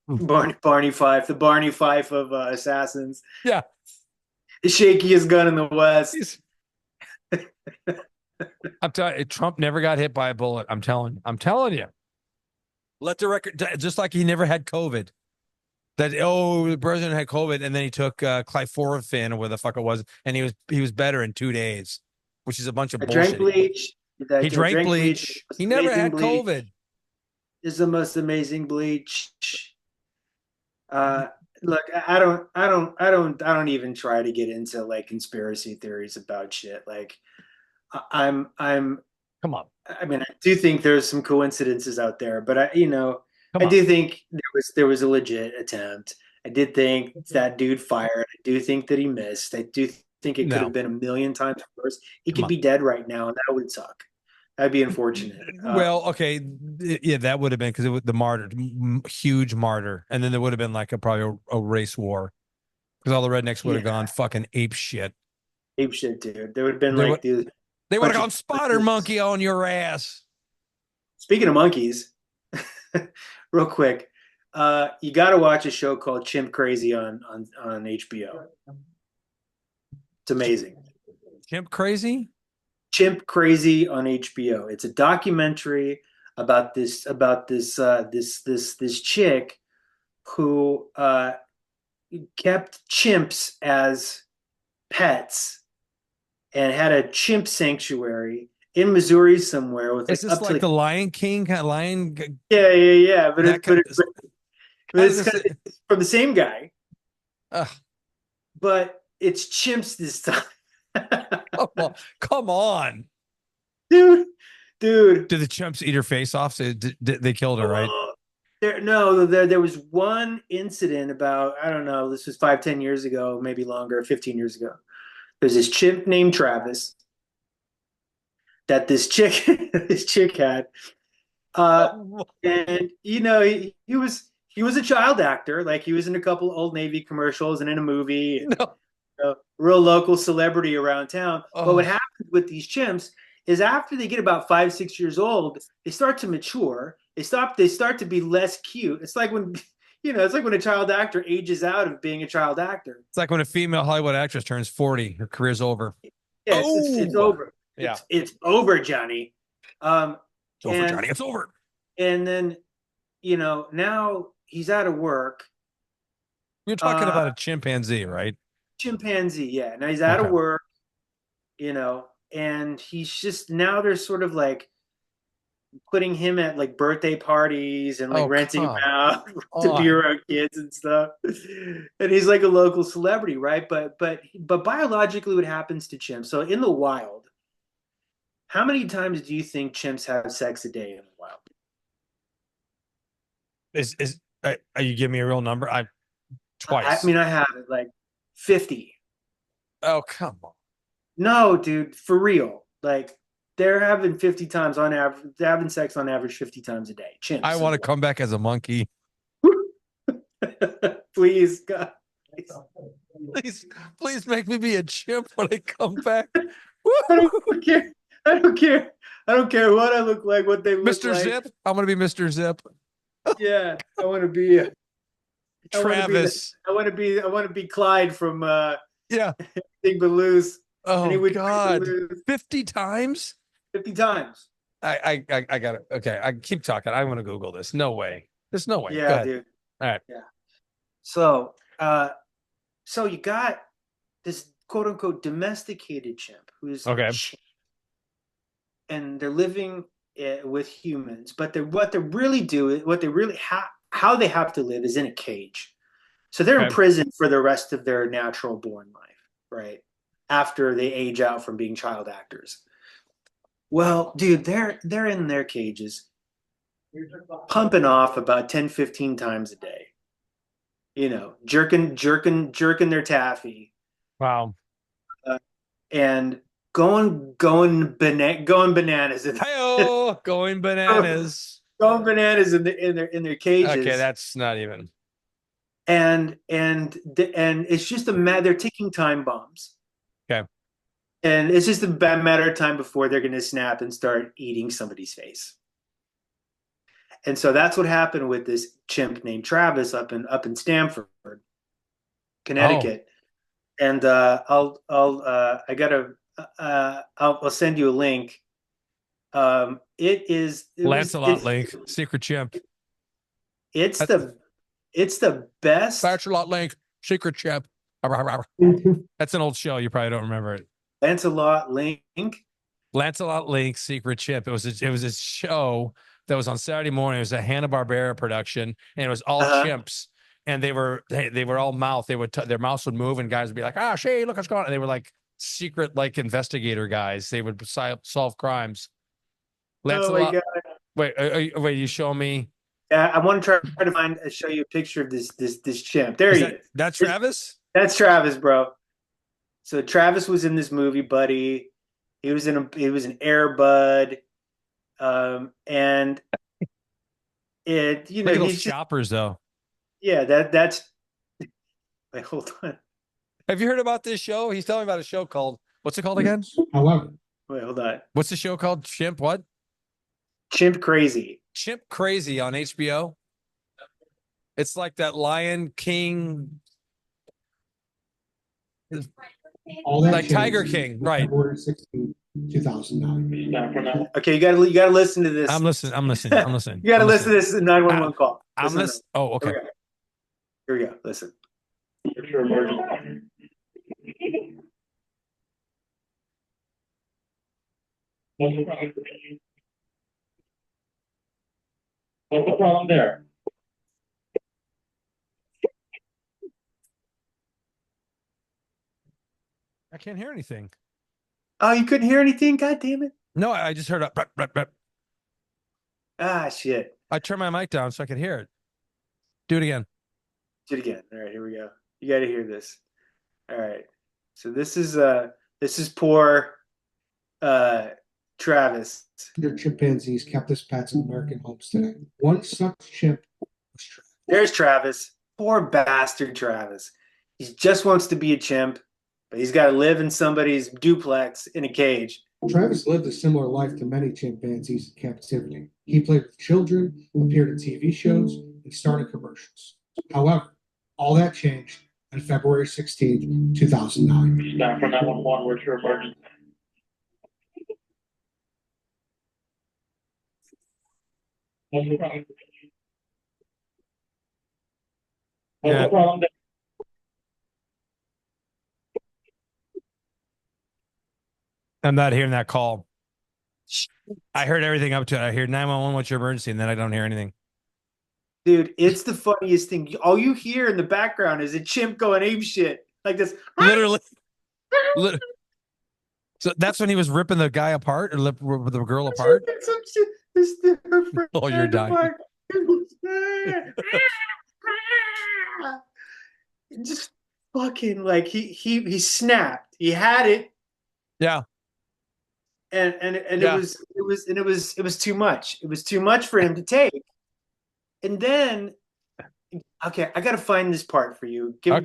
Barney Fife, the Barney Fife of assassins. Yeah, the shakiest gun in the West. I'm telling you, Trump never got hit by a bullet. I'm telling you. Let the record, just like he never had COVID. That the president had COVID and then he took chloroform or whatever the fuck it was, and he was better in 2 days, which is a bunch of bullshit. Drank bleach. He drank bleach. He never had COVID. This is the most amazing bleach. Look, I don't even try to get into like conspiracy theories about shit. Like, I'm. Come on. I mean, I do think there's some coincidences out there, but I do think there was a legit attempt. I did think that dude fired. I do think that he missed. I do think it could have been a million times worse. He could be dead right now, and that would suck. That'd be unfortunate. Well, okay, yeah, that would have been because it was the martyr, huge martyr, and then there would have been like probably a race war because all the rednecks would have gone fucking ape shit. Ape shit, dude. There would have been they would have gone spotter monkey on your ass. Speaking of monkeys, real quick, you got to watch a show called Chimp Crazy on HBO. It's amazing. Chimp Crazy? Chimp Crazy on HBO. It's a documentary about this chick who kept chimps as pets and had a chimp sanctuary in Missouri somewhere. With is this like the Lion King? Yeah. But But it's kind of from the same guy, Ugh, but it's chimps this time. come on. Dude, dude. Did the chimps eat her face off? So they killed her, right? There was one incident about, I don't know, this was 5, 10 years ago, maybe longer, 15 years ago. There's this chimp named Travis that this chick this chick had. And he was a child actor, like he was in a couple Old Navy commercials and in a movie, and, No. real local celebrity around town. Oh. But what happens with these chimps is after they get about 5, 6 years old, they start to mature. They start to be less cute. It's like when it's like when a child actor ages out of being a child actor. It's like when a female Hollywood actress turns 40, her career's over. Yeah, it's over. Yeah. It's over, Johnny. It's over, Johnny. It's over. And then, now he's out of work. You're talking about a chimpanzee, right? Chimpanzee, yeah. Now he's out of work, and he's just, now they're sort of like putting him at like birthday parties and like renting him out to be around kids and stuff. And he's like a local celebrity, right? But biologically, what happens to chimps? So in the wild, how many times do you think chimps have sex a day in the wild? Are you giving me a real number? Twice. I have it like 50. Oh, come on. No, dude, for real. Like they're having 50 times on average. They're having sex on average 50 times a day. Chimps. I want to come back as a monkey. Please, God. Please make me be a chimp when I come back. I don't care. I don't care. I don't care what I look like, what they look Mr. like. Zip. I'm gonna be Mr. Zip. Yeah, I want to be Travis. I want to be Clyde from yeah. Big Balloons. Oh God. 50 times? 50 times. I got it. Okay, I keep talking. I want to Google this. No way. There's no way. Yeah, dude. All right. Yeah. So you got this quote unquote domesticated chimp who's and they're living with humans, but what they really how they have to live is in a cage. So they're in prison for the rest of their natural born life, right? After they age out from being child actors. Well, dude, they're in their cages, pumping off about 10, 15 times a day. Jerking their taffy. Wow. And going bananas. Going bananas. Going bananas in their cages. Okay, that's not even. And it's just they're ticking time bombs. Okay. And it's just a bad matter of time before they're going to snap and start eating somebody's face. And so that's what happened with this chimp named Travis up in Stamford, Connecticut. Oh. And I'll send you a link. Lancelot Link, secret chimp. It's the best. Lancelot Link, secret chimp. That's an old show. You probably don't remember it. Lancelot Link, secret chimp. It was a show that was on Saturday morning. It was a Hanna-Barbera production, and it was all chimps. And they were all mouth. Their mouths would move, and guys would be like, "Shay, look what's going on." And they were like secret, like investigator guys. They would solve crimes. Lancelot. Oh my God. Wait, you show me. Yeah, I want to try to show you a picture of this chimp. There he is. That's Travis? That's Travis, bro. So Travis was in this movie, Buddy. He was an Air Bud. And it, look at those choppers though. Yeah, that's wait, hold on. Have you heard about this show? He's telling me about a show called, what's it called again? I love it. Wait, hold on. What's the show called? Chimp what? Chimp Crazy. Chimp Crazy on HBO. It's like that Lion King, like Tiger King, right? February 16, 2009. Okay, you gotta listen to this. I'm listening. You gotta listen to this 911 call. I'm listening. Oh, okay. Here we go. Listen. What's the problem there? I can't hear anything. Oh, you couldn't hear anything? God damn it. No, I just heard a brep, brep, brep. Ah, shit. I turned my mic down so I could hear it. Do it again. Do it again. All right, here we go. You got to hear this. All right. So this is poor Travis. Their chimpanzees kept as pets in American homes today. One such chimp was Travis. There's Travis. Poor bastard Travis. He just wants to be a chimp, but he's got to live in somebody's duplex in a cage. Travis lived a similar life to many chimpanzees in captivity. He played with children, appeared in TV shows, and started commercials. However, all that changed on February 16th, 2009. Staff for 911, where's your emergency? Yeah. I'm not hearing that call. I heard everything up to it. I hear 911, what's your emergency? And then I don't hear anything. Dude, it's the funniest thing. All you hear in the background is a chimp going ape shit like this. Literally. So that's when he was ripping the guy apart or the girl apart? Some shit. Oh, you're dying. Just fucking like he snapped. He had it. Yeah. And Yeah. it was too much. It was too much for him to take. And then, okay, I gotta find this part for you. Give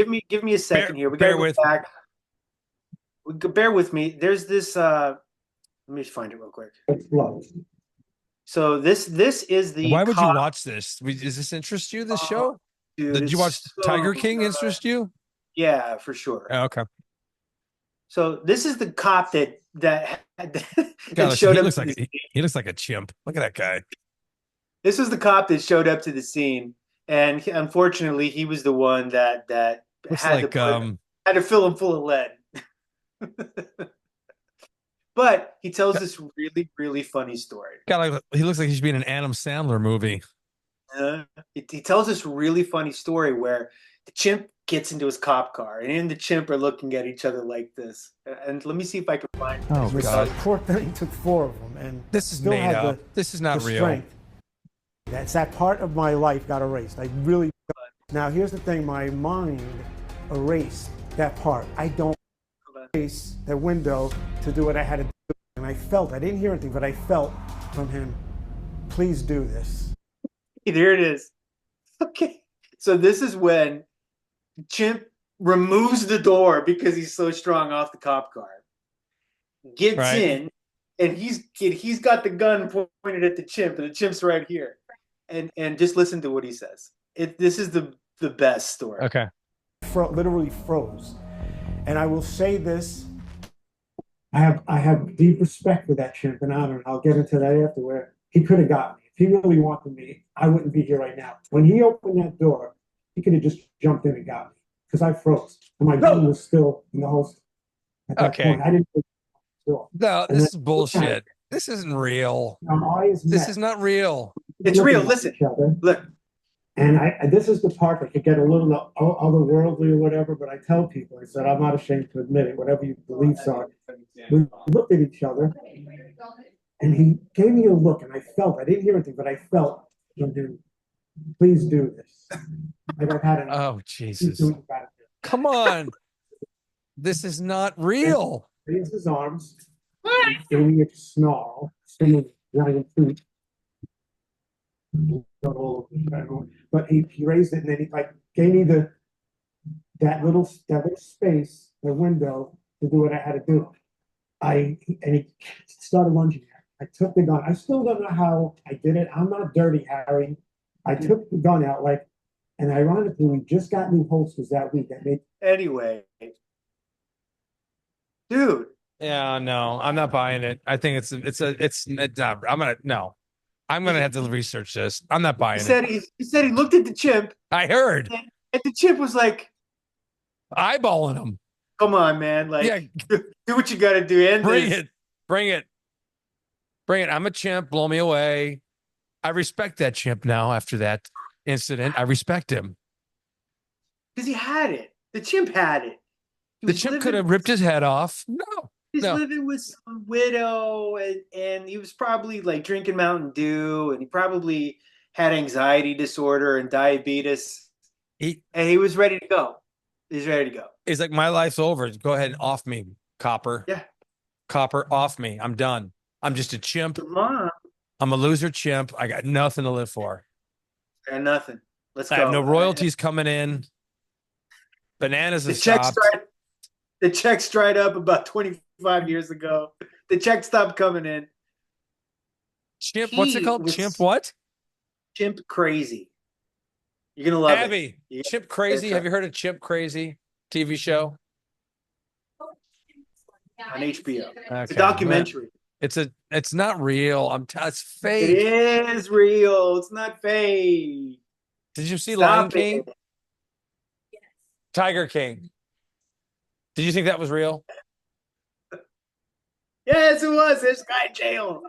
me a second here. We gotta go back. Bear with me. There's this. Let me find it real quick. So this is the. Why would you watch this? Does this interest you? This show? Dude, did you watch Tiger King? Interest you? Yeah, for sure. Oh, okay. So this is the cop that God, showed he up. He looks like a chimp. Look at that guy. This was the cop that showed up to the scene, and unfortunately, he was the one that had to fill him full of lead. But he tells this really, really funny story. God, he looks like he should be in an Adam Sandler movie. He tells this really funny story where the chimp gets into his cop car, and he and the chimp are looking at each other like this. And let me see if I can find it. Oh, God. Poor thing took 4 of them, and this is made up. This is not real. Strength. That's that part of my life got erased. I really. Now here's the thing: my mind erased that part. I don't erase the window to do what I had to do, and I felt. I didn't hear anything, but I felt from him. Please do this. There it is. Okay, so this is when Chimp removes the door because he's so strong off the cop car. Gets in, and he's got the gun pointed at the chimp, and the chimp's right here. And just listen to what he says. This is the best story. Okay. Literally froze. And I will say this. I have deep respect for that chimp and honor, and I'll get into that after, where he could have got me. If he really wanted me, I wouldn't be here right now. When he opened that door, he could have just jumped in and got me because I froze. And my gun was still in the holster at that point. I didn't. No, this is bullshit. This isn't real. This is not real. It's real. Listen. Look. And this is the part that could get a little otherworldly or whatever, but I tell people, I said, I'm not ashamed to admit it, whatever your beliefs are. We looked at each other, and he gave me a look, and I felt, I didn't hear anything, but I felt from him, please do this. Like I've had enough. Oh, Jesus. Come on. This is not real. He raised his arms, gave me a snarl, singing giant tooth. But he raised it, and then he gave me that little space, the window, to do what I had to do. And he started lunging at me. I took the gun. I still don't know how I did it. I'm not dirty, Harry. I took the gun out, and ironically, we just got new holsters that week. Anyway, dude. Yeah, no, I'm not buying it. I think it's not. I'm gonna have to research this. I'm not buying it. He said he looked at the chimp. I heard. And the chimp was like eyeballing him. Come on, man. Do what you gotta do. Bring it. I'm a chimp. Blow me away. I respect that chimp now after that incident. I respect him. Because he had it. The chimp had it. He The was chimp living could have with ripped his head off. No, He's no. living with some widow, and he was probably like drinking Mountain Dew, and he probably had anxiety disorder and diabetes, and he was ready to go. He's ready to go. He's like, my life's over. Go ahead and off me, Copper. Yeah. Copper, off me. I'm done. I'm just a chimp. Come on. I'm a loser chimp. I got nothing to live for. And nothing. Let's go. I have no royalties coming in. Bananas The have checks stopped. the checks dried up about 25 years ago. The check stopped coming in. Chimp, what's it called? Chimp what? Chimp Crazy. You're gonna love Abby, it. Chimp Crazy. Have you heard of Chimp Crazy TV show? On HBO. Okay. It's a documentary. It's not real. It's fake. It is real. It's not fake. Did you see Stop Lion King? Tiger King. Did you think that was real? Yes, it was. There's a guy in jail.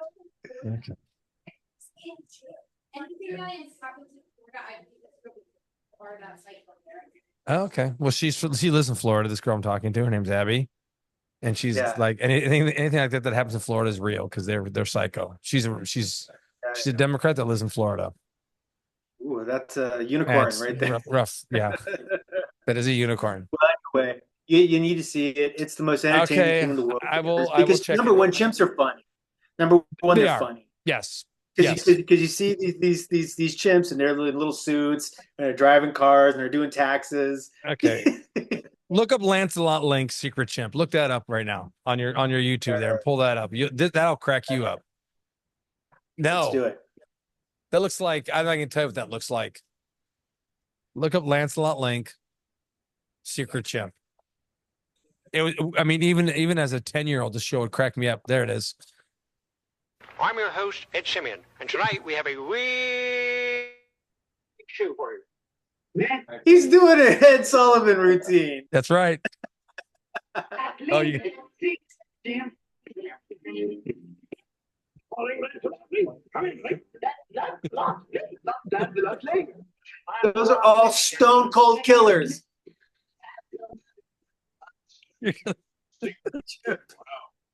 Okay. Oh, okay. Well, she lives in Florida. This girl I'm talking to, her name's Abby, and she's like anything like that happens in Florida is real because they're psycho. She's a Democrat that lives in Florida. Ooh, that's a unicorn right there. Rough, yeah. That is a unicorn. Well, anyway, you need to see it. It's the most entertaining thing in the world. I will check number one, chimps are funny. Number one, they're funny. Yes. Because you see these chimps and they're in little suits and they're driving cars and they're doing taxes. Okay. Look up Lancelot Link's Secret Chimp. Look that up right now on your YouTube there and pull that up. That'll crack you up. No. Let's do it. That looks like I can tell you what that looks like. Look up Lancelot Link Secret Chimp. It was, I mean, even as a 10-year-old, the show would crack me up. There it is. I'm your host, Ed Simeon, and tonight we have a wee show for you. He's doing a Ed Sullivan routine. That's right. Oh, you. Those are all stone cold killers.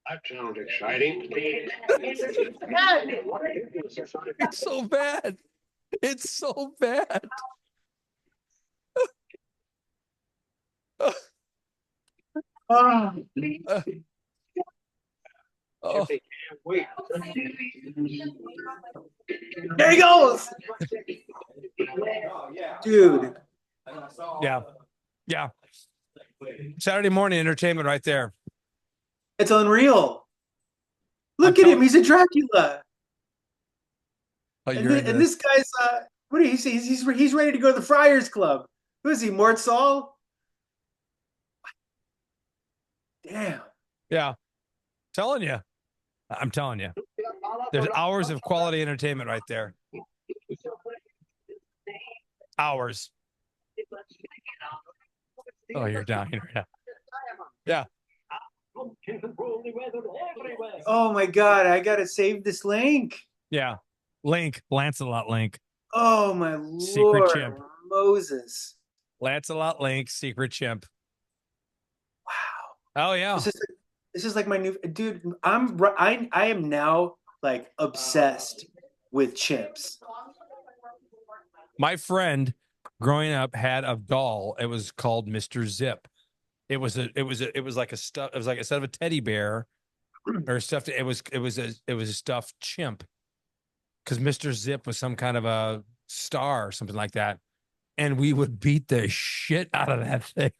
That sounds exciting. It's so bad. It's so bad. Oh. Wait. There he goes. Dude. Yeah. Saturday morning entertainment right there. It's unreal. Look at him. He's a Dracula. Oh, and this guy's what do you say? He's ready to go to the Friars Club. Who is he? Mort Saul? Damn. Yeah. I'm telling you. There's hours of quality entertainment right there. Hours. Oh, you're down here. Yeah. Oh my God, I gotta save this link. Yeah. Lancelot Link. Oh my Secret Lord, Chimp. Moses. Lancelot Link, Secret Chimp. Wow. Oh yeah. This is like my new dude. I am now like obsessed with chimps. My friend growing up had a doll. It was called Mr. Zip. It was like a set of a teddy bear or stuffed. It was a stuffed chimp because Mr. Zip was some kind of a star or something like that. And we would beat the shit out of that thing.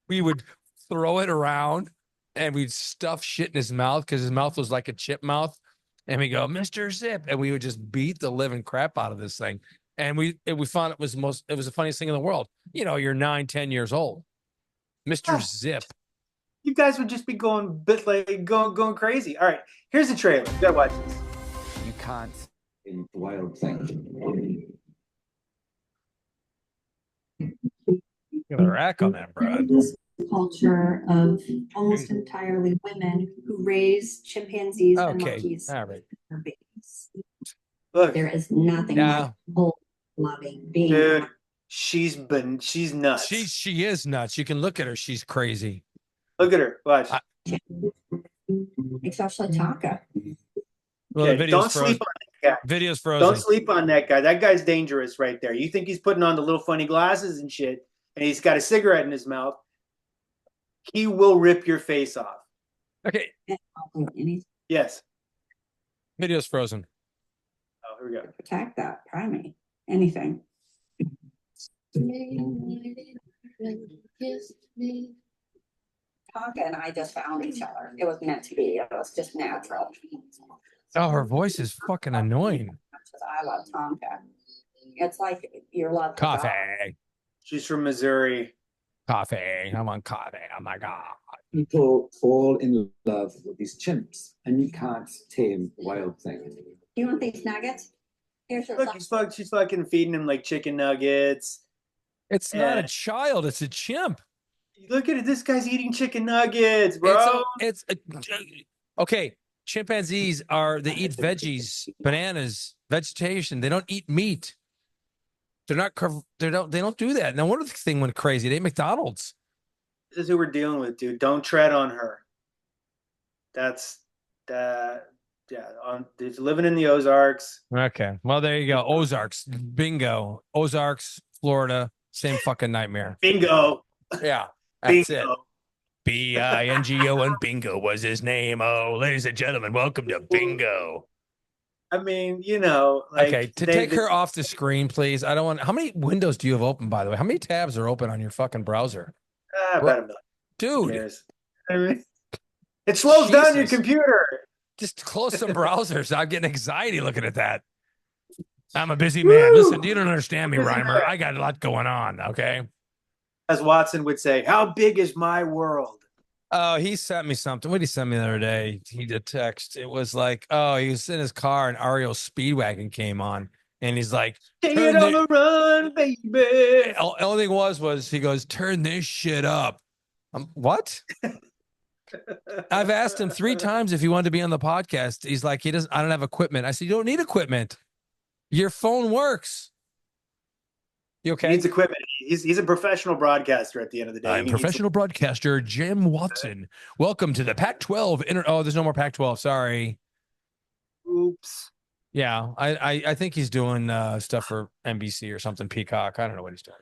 We would throw it around and we'd stuff shit in his mouth because his mouth was like a chip mouth. And we go, Mr. Zip. And we would just beat the living crap out of this thing. And we found it was the funniest thing in the world. You know, you're 9-10 years old. Mr. Zip. You guys would just be going going crazy. All right, here's the trailer. You gotta watch this. You can't in wild things. Got a rack on that, bro. This culture of almost entirely women who raise chimpanzees and monkeys all right. for babies. Look, there is nothing like bull loving being. Dude, she's nuts. She is nuts. You can look at her. She's crazy. Look at her. Watch. Especially Taka. Well, Okay, the video's don't sleep on that guy. Video's frozen. Don't sleep on that guy. That guy's dangerous right there. You think he's putting on the little funny glasses and shit, and he's got a cigarette in his mouth. He will rip your face off. Okay. Yes. Video's frozen. Oh, here we go. Protect that primate. Anything. Tonka and I just found each other. It was meant to be. It was just natural. Oh, her voice is fucking annoying. I love Tonka. It's like your love. Coffee. She's from Missouri. Coffee. I want coffee. Oh my God. People fall in love with these chimps, and you can't tame the wild thing. You want these nuggets? Here's your Look, she's fucking feeding him like chicken nuggets. It's not a child. It's a chimp. Look at it. This guy's eating chicken nuggets, bro. Okay. Chimpanzees they eat veggies, bananas, vegetation. They don't eat meat. They don't do that. No wonder the thing went crazy. They ate McDonald's. This is who we're dealing with, dude. Don't tread on her. That's that. Yeah, he's living in the Ozarks. Okay. Well, there you go. Ozarks. Bingo. Ozarks, Florida. Same fucking nightmare. Bingo. Yeah. That's Bingo. it. Bingo and Bingo was his name. Oh, ladies and gentlemen, welcome to Bingo. I mean, you know, like okay, take her off the screen, please. I don't want. How many windows do you have open, by the way? How many tabs are open on your fucking browser? About a million. Dude. I mean, it slows down your computer. Just close some browsers. I'm getting anxiety looking at that. I'm a busy man. Listen, you don't understand me, Reimer. I got a lot going on, okay? As Watson would say, how big is my world? Oh, he sent me something. What did he send me the other day? He did text. It was like, oh, he was in his car and REO Speedwagon came on. And he's like, Take it on the run, baby. Only thing was he goes, turn this shit up. What? I've asked him 3 times if he wanted to be on the podcast. He's like, I don't have equipment. I said, you don't need equipment. Your phone works. You okay? He needs equipment. He's a professional broadcaster at the end of the day. I'm professional broadcaster Jim Watson. Welcome to the Pac-12. Oh, there's no more Pac-12. Sorry. Oops. Yeah, I think he's doing stuff for NBC or something. Peacock. I don't know what he's doing.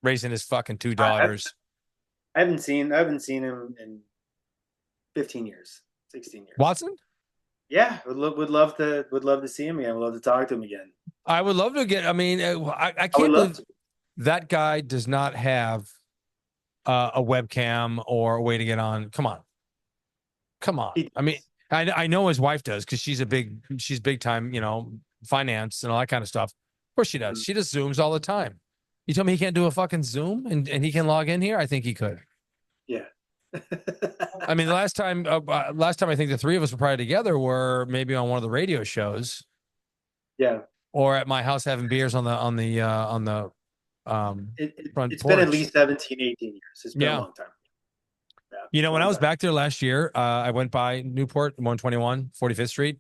Raising his fucking 2 daughters. I haven't seen him in 15 years, 16 years. Watson? Yeah, would love to see him again. Would love to talk to him again. I would love to get. I mean, I can't believe that guy does not have a webcam or a way to get on. Come on. I mean, I know his wife does because she's big time, finance and all that kind of stuff. Of course she does. She does Zooms all the time. You tell me he can't do a fucking Zoom and he can log in here? I think he could. Yeah. I mean, the last time I think the 3 of us were probably together were maybe on one of the radio shows. Yeah. Or at my house having beers on the front it's porch. been at least 17, 18 years. It's been a long time. Yeah, when I was back there last year, I went by Newport 121 45th Street,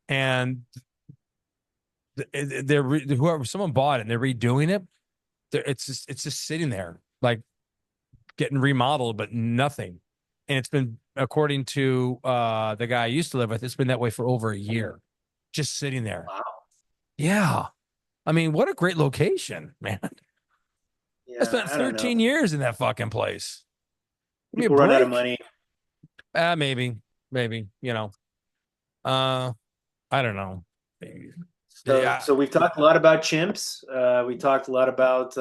and someone bought it and they're redoing it. It's just sitting there like getting remodeled, but nothing. And it's been, according to the guy I used to live with, it's been that way for over a year, just sitting there. Wow. Yeah. I mean, what a great location, man. Yeah, I spent 13 years in that fucking place. People run out of money. Maybe, I don't know. So we've talked a lot about chimps. We talked a lot about.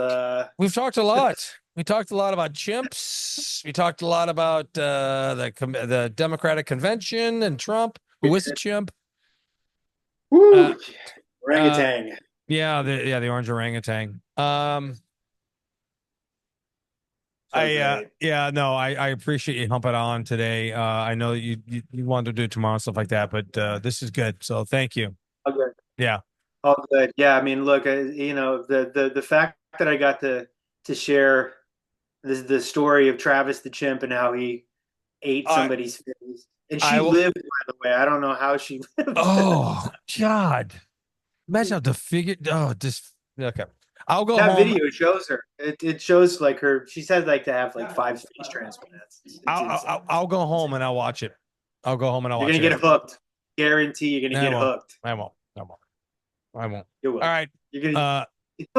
We've talked a lot. We talked a lot about chimps. We talked a lot about the Democratic convention and Trump, who is a chimp. Woo! Orangutan. The orange orangutan. I appreciate you humping on today. I know that you wanted to do it tomorrow and stuff like that, but this is good. So thank you. Okay. Yeah. All good. Yeah. I mean, look, the fact that I got to share the story of Travis the chimp and how he ate somebody's face, and she lived. By the way, I don't know how she lived. Oh God! Imagine how disfigured. Oh, just okay. I'll go That home. video shows her. It shows like her. She's had like to have like 5 face transplants. It's insane. I'll go home and I'll watch it. I'll go home and I'll You're watch gonna it. get hooked. Guarantee you're gonna get hooked. I won't. I won't. I won't. You will. All right. You're gonna.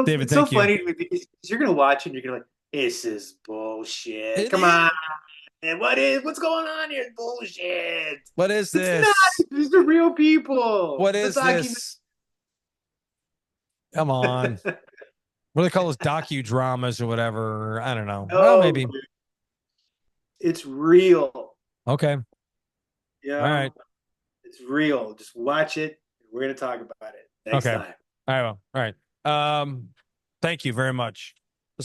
David, it's thank so you. funny to me because you're gonna watch it and you're gonna like, this is bullshit. It Come is. on. Man, what's going on here? It's bullshit. What is It's this? not. These are real people. What is this? Come on. What do they call those docudramas or whatever? I don't know. Well, maybe. It's real. Okay. Yeah. All right. It's real. Just watch it. We're gonna talk about it next time. All right. Well, all right. Thank you very much.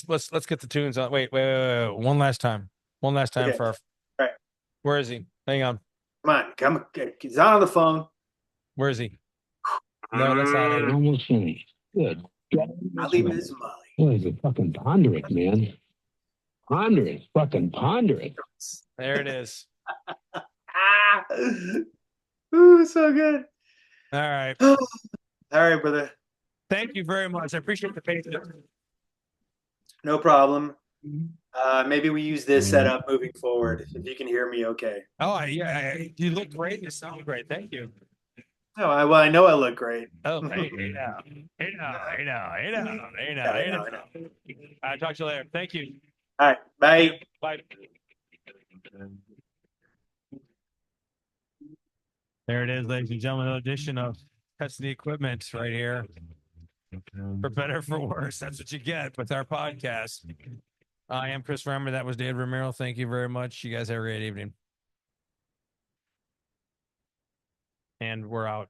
Let's get the tunes on. Wait. One last time. One last time for our. All right. Where is he? Hang on. Come on. He's not on the phone. Where is he? No, that's not it. Almost finished. Good. I'll leave this Molly. Boy, it's a fucking ponder it, man. Ponder it. Fucking ponder it. There it is. Ooh, so good. All right. All right, brother. Thank you very much. I appreciate the patience. No problem. Maybe we use this setup moving forward. If you can hear me, okay. Oh, yeah. You look great. You sound great. Thank you. Oh, I know I look great. Oh, hey now. I'll talk to you later. Thank you. All right. Bye. Bye. There it is, ladies and gentlemen, an edition of Testing the Equipment right here. For better or for worse, that's what you get with our podcast. I am Chris Reimer. That was Dave Romero. Thank you very much. You guys have a great evening. And we're out.